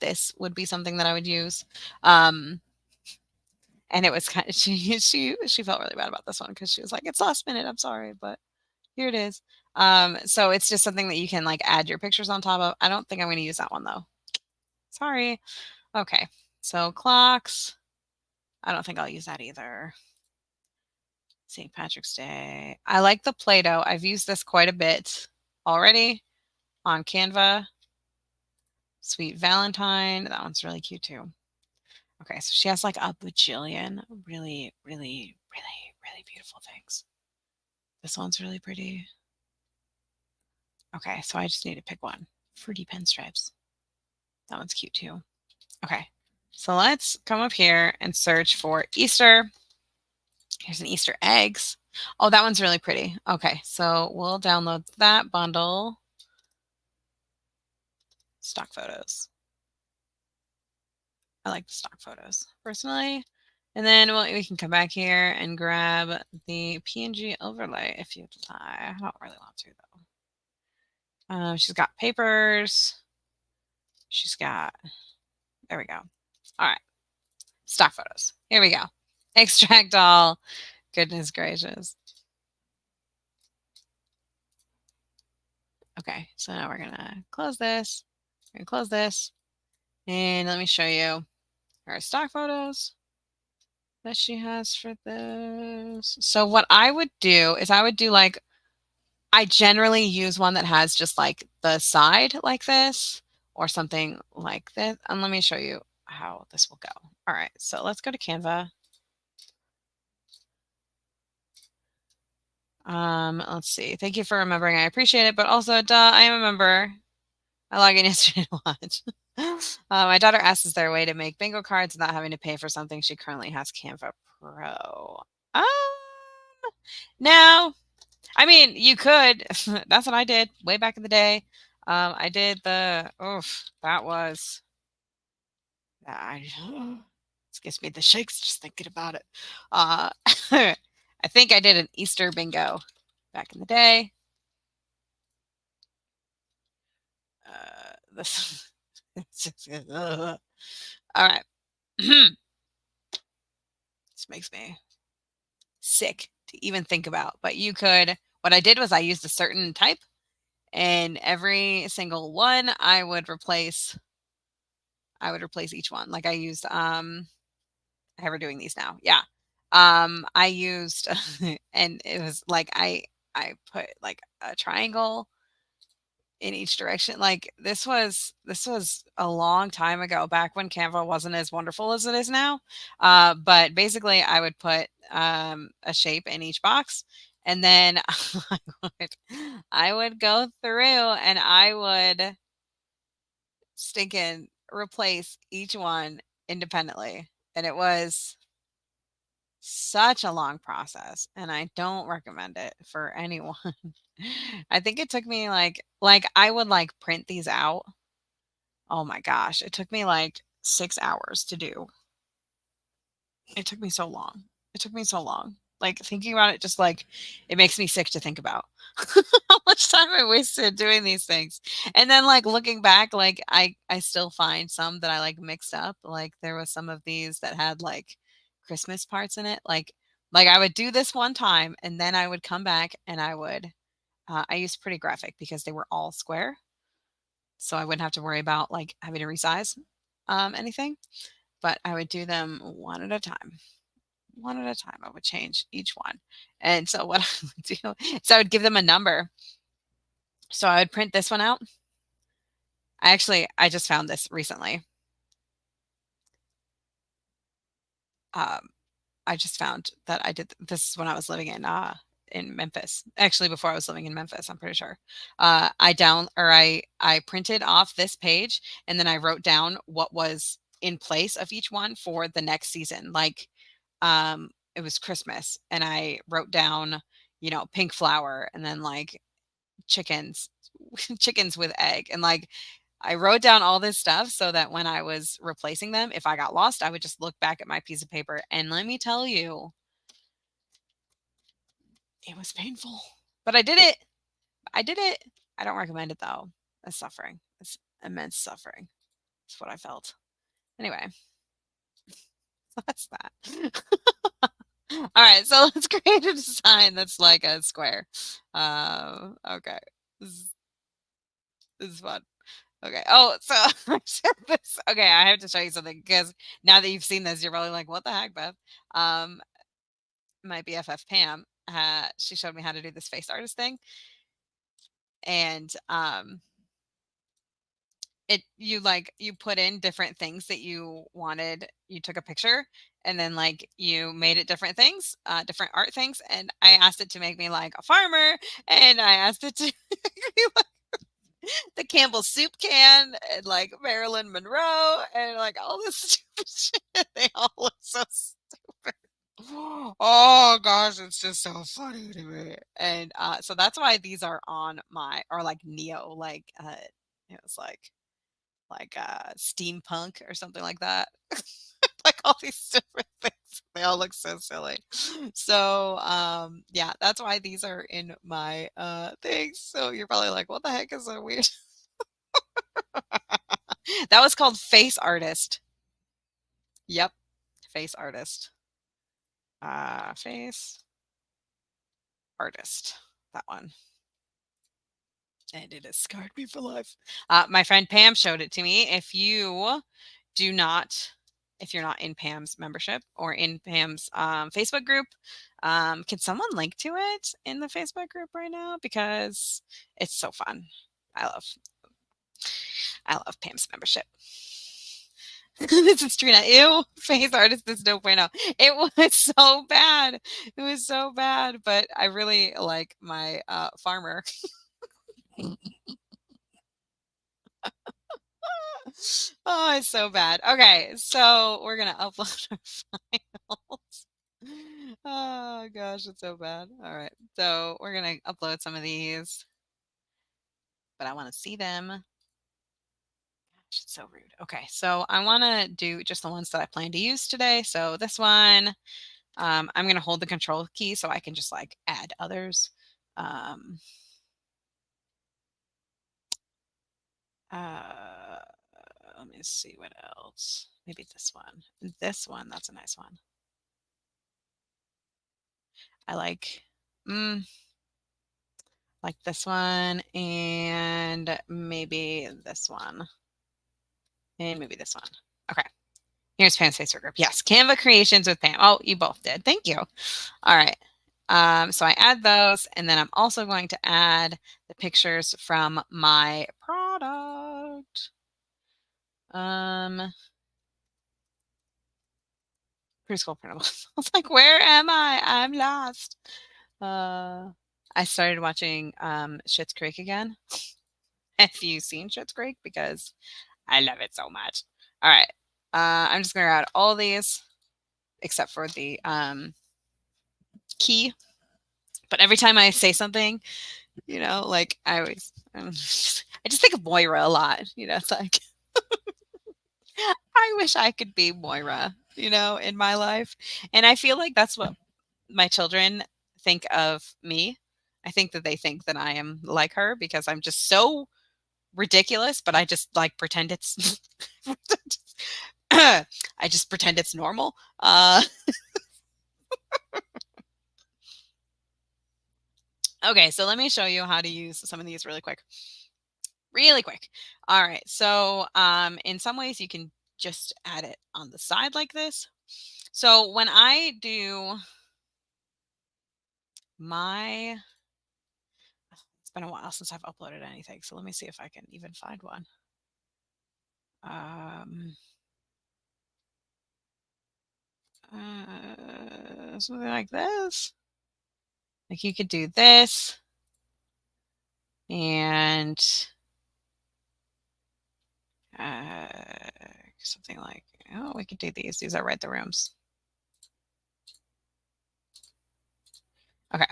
this would be something that I would use. And it was kind of, she felt really bad about this one because she was like, it's last minute. I'm sorry, but here it is. So it's just something that you can like add your pictures on top of. I don't think I'm going to use that one though. Sorry. Okay. So clocks. I don't think I'll use that either. St. Patrick's Day. I like the Play-Doh. I've used this quite a bit already on Canva. Sweet Valentine. That one's really cute too. Okay, so she has like a bajillion really, really, really, really beautiful things. This one's really pretty. Okay, so I just need to pick one. Fruity pinstripes. That one's cute too. Okay, so let's come up here and search for Easter. Here's an Easter eggs. Oh, that one's really pretty. Okay, so we'll download that bundle. Stock photos. I like the stock photos personally. And then we can come back here and grab the PNG overlay if you'd like. I don't really want to though. She's got papers. She's got, there we go. All right. Stock photos. Here we go. Extract all. Goodness gracious. Okay, so now we're gonna close this. We're gonna close this. And let me show you her stock photos that she has for this. So what I would do is I generally use one that has just like the side like this or something like this. And let me show you how this will go. All right, so let's go to Canva. Let's see. Thank you for remembering. I appreciate it, but also, duh, I am a member. I log in yesterday to watch. My daughter asked, "Is there a way to make bingo cards without having to pay for something she currently has Canva Pro?" Um, no. I mean, you could. That's what I did way back in the day. I did the. Oof, that was. I, it gives me the shakes just thinking about it. I think I did an Easter bingo back in the day. This. All right. This makes me sick to even think about. But you could. What I did was I used a certain type, and every single one I would replace each one. Like I used how we're doing these now. Yeah. I used and it was like I put like a triangle in each direction. Like this was a long time ago, back when Canva wasn't as wonderful as it is now. But basically I would put a shape in each box, and then would I would go through and I would stinking replace each one independently. And it was such a long process, and I don't recommend it for anyone. I think it took me like I would like print these out. Oh my gosh, it took me like 6 hours to do. It took me so long. It took me so long. Like, thinking about it, just like, it makes me sick to think about how much time I wasted doing these things. And then, like, looking back, like, I still find some that I, like, mixed up. Like, there was some of these that had, like, Christmas parts in it. Like, I would do this one time, and then I would come back and I used Pretty Graphic because they were all square, so I wouldn't have to worry about, like, having to resize, anything. But I would do them one at a time. One at a time, I would change each one. And so what I would do is I would give them a number. So I would print this one out. I just found this recently. Um, I just found that I did this when I was living in Memphis. Actually, before I was living in Memphis, I'm pretty sure. I printed off this page, and then I wrote down what was in place of each one for the next season. Like, it was Christmas, and I wrote down, pink flower, and then like chickens, chickens with egg, and like I wrote down all this stuff so that when I was replacing them, if I got lost, I would just look back at my piece of paper. And let me tell you, it was painful. But I did it. I did it. I don't recommend it though. It's suffering. It's immense suffering. That's what I felt. Anyway, so that's that. All right, so let's create a design that's like a square. Okay. This this is fun. Okay. Oh, so I shared this. Okay, I have to show you something because now that you've seen this, you're probably like, "What the heck, Beth?" Um, my BFF Pam, she showed me how to do this face artist thing, and you put in different things that you wanted. You took a picture, and then like you made it different things, different art things, and I asked it to make me like a farmer, and I asked it to make me the Campbell soup can, and like Marilyn Monroe, and like all this stupid shit. They all look so stupid. Oh gosh, it's just so funny to me. And so that's why these are on my, or like neo, like it's like steampunk or something like that. Like all these different things. They all look so silly. So yeah, that's why these are in my things. So you're probably like, what the heck is so weird? That was called Face Artist. Yep. Face Artist. Face Artist. That one. And it has scarred me for life. My friend Pam showed it to me. Do not, if you're not in Pam's membership or in Pam's Facebook group, can someone link to it in the Facebook group right now? Because it's so fun. I love, I love Pam's membership. This is Trina. Ew, face artist is no bueno. It was so bad. It was so bad, but I really like my farmer. Oh, it's so bad. Okay, so we're gonna upload our files. Oh gosh, it's so bad. All right, so we're gonna upload some of these, but I want to see them. Gosh, it's so rude. Okay, so I want to do just the ones that I plan to use today. So this one, I'm gonna hold the control key so I can just like add others. Um, uh, Let me see what else. Maybe this one. This one, that's a nice one. I mm, like this one and maybe this one and maybe this one. Okay. Here's Pam's Facebook group. Yes, Canva creations with Pam. Oh, you both did. Thank you. All right. So I add those, and then I'm also going to add the pictures from my product. Preschool Printables. I was like, where am I? I'm lost. I started watching Schitt's Creek again. Have you seen Schitt's Creek? Because I love it so much. All right. I'm just going to add all these except for the key. But every time I say something, like I always, I just think of Moira a lot. It's like, I wish I could be Moira, in my life. And I feel like that's what my children think of me. I think that they think that I am like her because I'm just so ridiculous, but I just like pretend it's I just pretend it's normal. Okay, so let me show you how to use some of these really quick. Really quick. All right, so in some ways you can just add it on the side like this. So when I do my, it's been a while since I've uploaded anything, so let me see if I can even find one. Something like this. Like you could do this and uh, something like, oh, we could do these. These are Read the Rooms. Okay.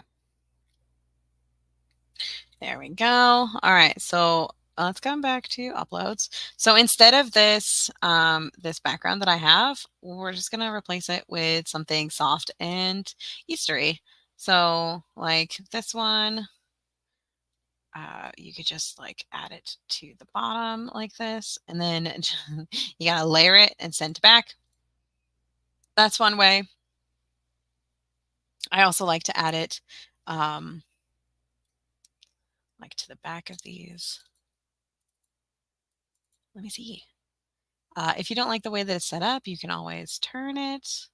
There we go. All right. So let's come back to uploads. So instead of this, this background that I have, we're just going to replace it with something soft and Eastery. So like this one, you could just like add it to the bottom like this, and then you gotta layer it and send to back. That's one way. I also like to add it like to the back of these. Let me see. If you don't like the way that it's set up, you can always turn it,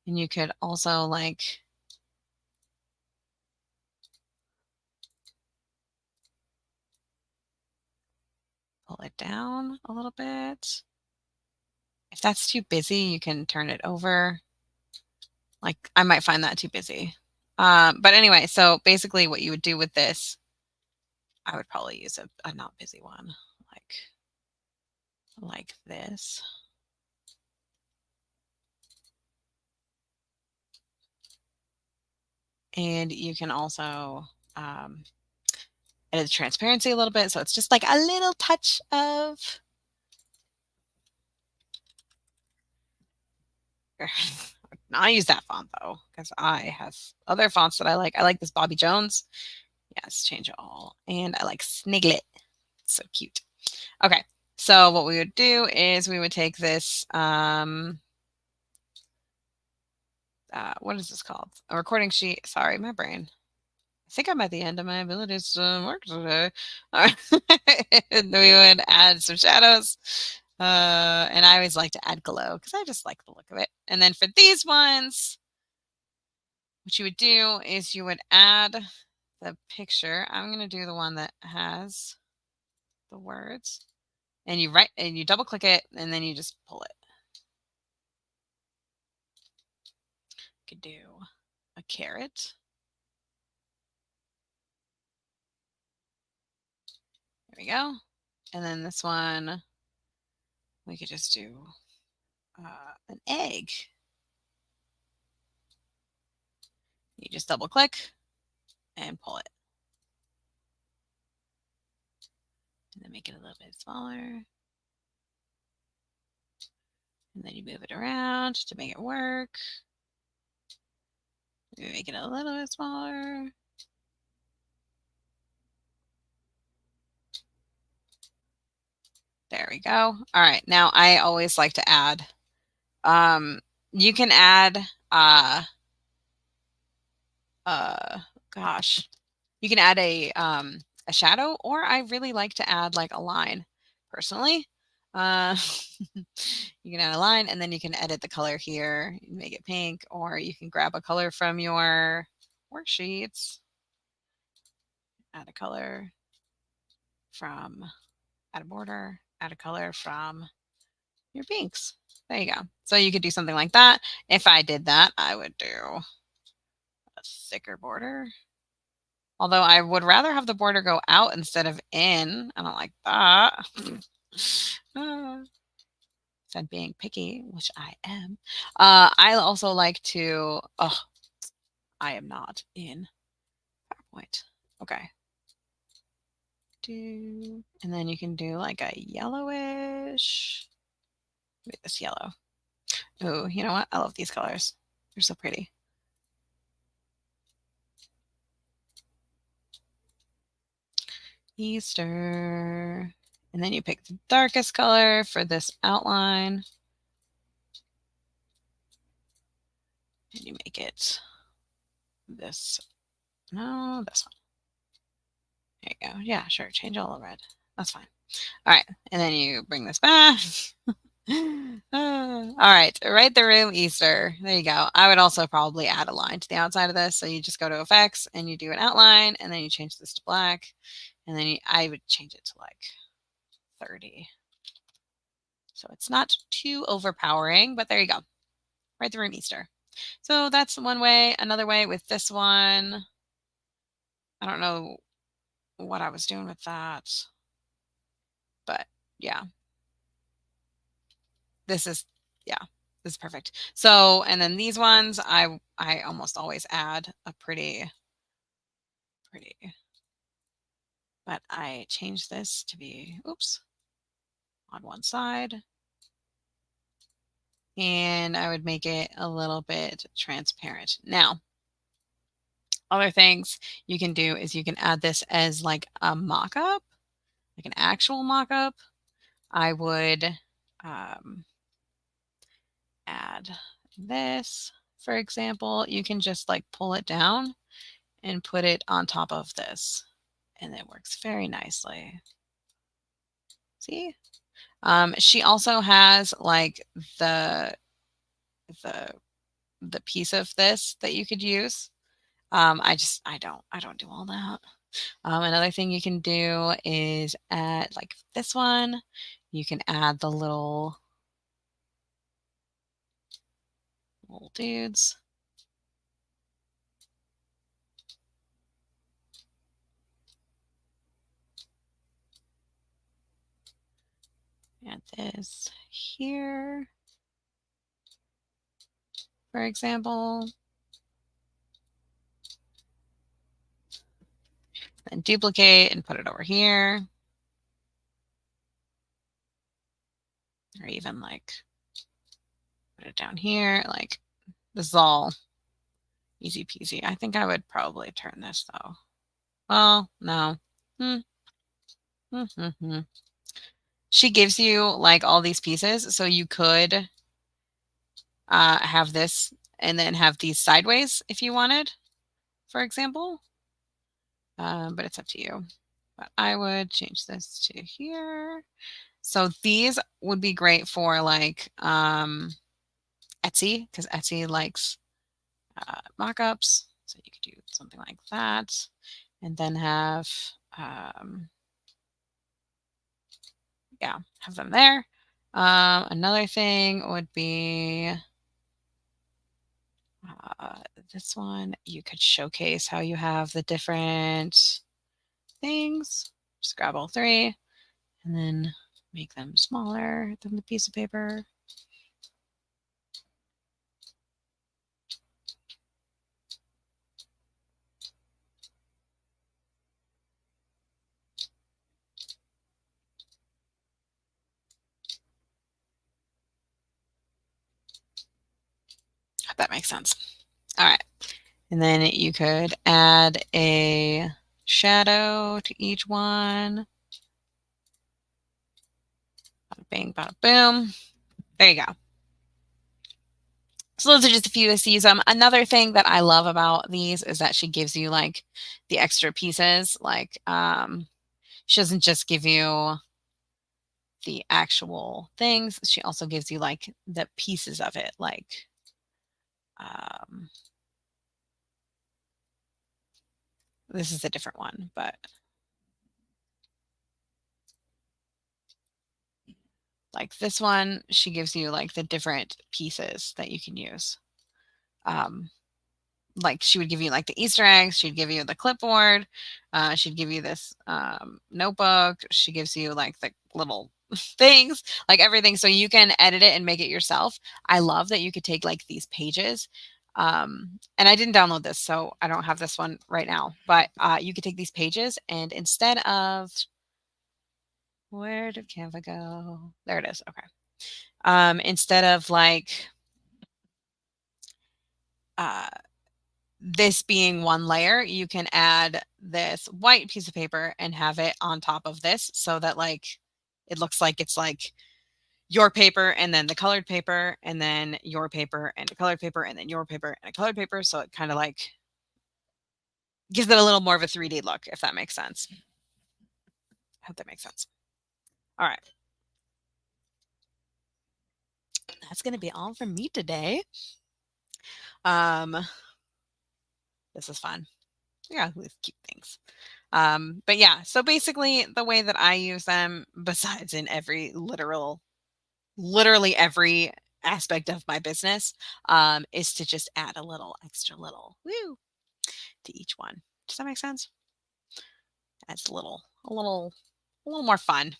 and you could also like pull it down a little bit. If that's too busy, you can turn it over. Like I might find that too busy. But anyway, so basically what you would do with this, I would probably use a not busy one, like this. And you can also edit the transparency a little bit, so it's just like a little touch of I use that font though, because I have other fonts that I like. I like this Bobby Jones. Yes, change it all. And I like Sniglet. It's so cute. Okay, so what we would do is we would take this, what is this called? A recording sheet. Sorry, my brain. I think I'm at the end of my abilities to work today. All right. And we would add some shadows. And I always like to add glow because I just like the look of it. And then for these ones, what you would do is you would add the picture. I'm going to do the one that has the words. And you double click it and then you just pull it. You could do a carrot. There we go. And then this one, we could just do an egg. You just double click and pull it. And then make it a little bit smaller. And then you move it around to make it work. Maybe make it a little bit smaller. There we go. All right. Now I always like to add, you can add, gosh, you can add a shadow, or I really like to add like a line personally. You can add a line and then you can edit the color here, make it pink, or you can grab a color from your worksheets, add a color from, add a border, add a color from your pinks. There you go. So you could do something like that. If I did that, I would do a thicker border. Although I would rather have the border go out instead of in. I don't like that. Said being picky, which I am. I also like to, oh, I am not in PowerPoint. Okay. And then you can do like a yellowish. Maybe this yellow. Oh, you know what? I love these colors. They're so pretty. Easter. And then you pick the darkest color for this outline. And you make it this, no, this one. There you go. Yeah, sure. Change all the red. That's fine. All right. And then you bring this back. All right. Write the room Easter. There you go. I would also probably add a line to the outside of this. So you just go to effects and you do an outline and then you change this to black. And then I would change it to like 30. So it's not too overpowering, but there you go. Write the room Easter. So that's one way. Another way with this one, I don't know what I was doing with that, but yeah, this is perfect. So, and then these ones, I almost always add a pretty, but I change this to be, oops, on one side. And I would make it a little bit transparent. Now, other things you can do is you can add this as like a mock-up, like an actual mock-up. I would add this, for example. You can just like pull it down and put it on top of this, and it works very nicely. See? She also has like the piece of this that you could use. I don't do all that. Another thing you can do is add like this one. You can add the little dudes. Add this here, for example. Then duplicate and put it over here. Or even like put it down here. Like this is all easy peasy. I think I would probably turn this though. Well, no. She gives you like all these pieces, so you could have this and then have these sideways if you wanted, for example. But it's up to you. But I would change this to here. So these would be great for like Etsy, because Etsy likes mock-ups. So you could do something like that. And then have, have them there. Another thing would be this one. You could showcase how you have the different things. Just grab all three and then make them smaller than the piece of paper. Hope that makes sense. All right. And then you could add a shadow to each one. Bada bing, bada boom. There you go. So those are just a few to use them. Another thing that I love about these is that she gives you like the extra pieces. Like she doesn't just give you the actual things. She also gives you like the pieces of it. Like this is a different one, but like this one, she gives you like the different pieces that you can use. Like she would give you like the Easter eggs, she'd give you the clipboard, she'd give you this notebook, she gives you like the little things, like everything, so you can edit it and make it yourself. I love that you could take like these pages, and I didn't download this, so I don't have this one right now, but you could take these pages and instead of, where did Canva go? There it is. Okay. Instead of like this being one layer, you can add this white piece of paper and have it on top of this so that like it looks like it's like your paper and then the colored paper and then your paper and a colored paper and then your paper and a colored paper. So it kind of like gives it a little more of a 3D look, if that makes sense. I hope that makes sense. All right. That's going to be all from me today. This is fun. Yeah, these cute things. But yeah, so basically the way that I use them, besides in every literally every aspect of my business, is to just add a little extra little woo to each one. Does that make sense? Adds a little more fun.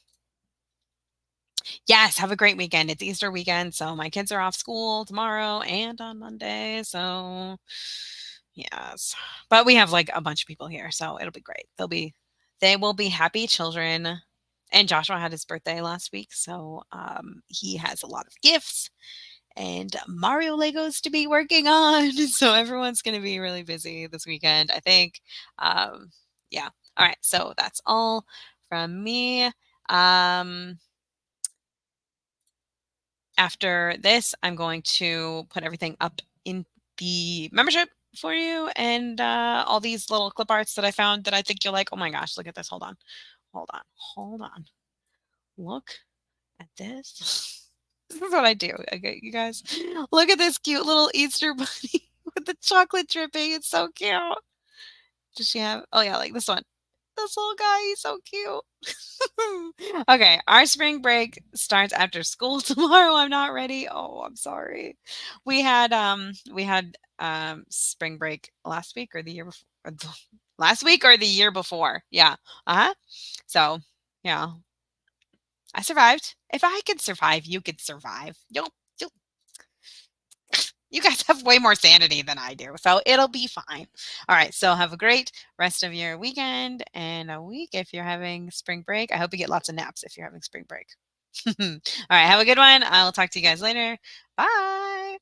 Yes, have a great weekend. It's Easter weekend, so my kids are off school tomorrow and on Monday. So yes. But we have like a bunch of people here, so it'll be great. They will be happy children. And Joshua had his birthday last week, so he has a lot of gifts and Mario Legos to be working on. So everyone's going to be really busy this weekend, I think. Yeah. All right. So that's all from me. After this, I'm going to put everything up in the membership for you and all these little clip arts that I found that I think you'll like. Oh my gosh, look at this. Hold on. Hold on. Hold on. Look at this. This is what I do. Okay, you guys. Look at this cute little Easter bunny with the chocolate dripping. It's so cute. Does she have, oh yeah, like this one. This little guy, he's so cute. Okay, our spring break starts after school tomorrow. I'm not ready. Oh, I'm sorry. We had spring break last week or the year before. Last week or the year before. Yeah. Uh-huh. So, yeah. I survived. If I could survive, you could survive. You'll you guys have way more sanity than I do, so it'll be fine. All right, so have a great rest of your weekend and a week if you're having spring break. I hope you get lots of naps if you're having spring break. All right, have a good one. I'll talk to you guys later. Bye.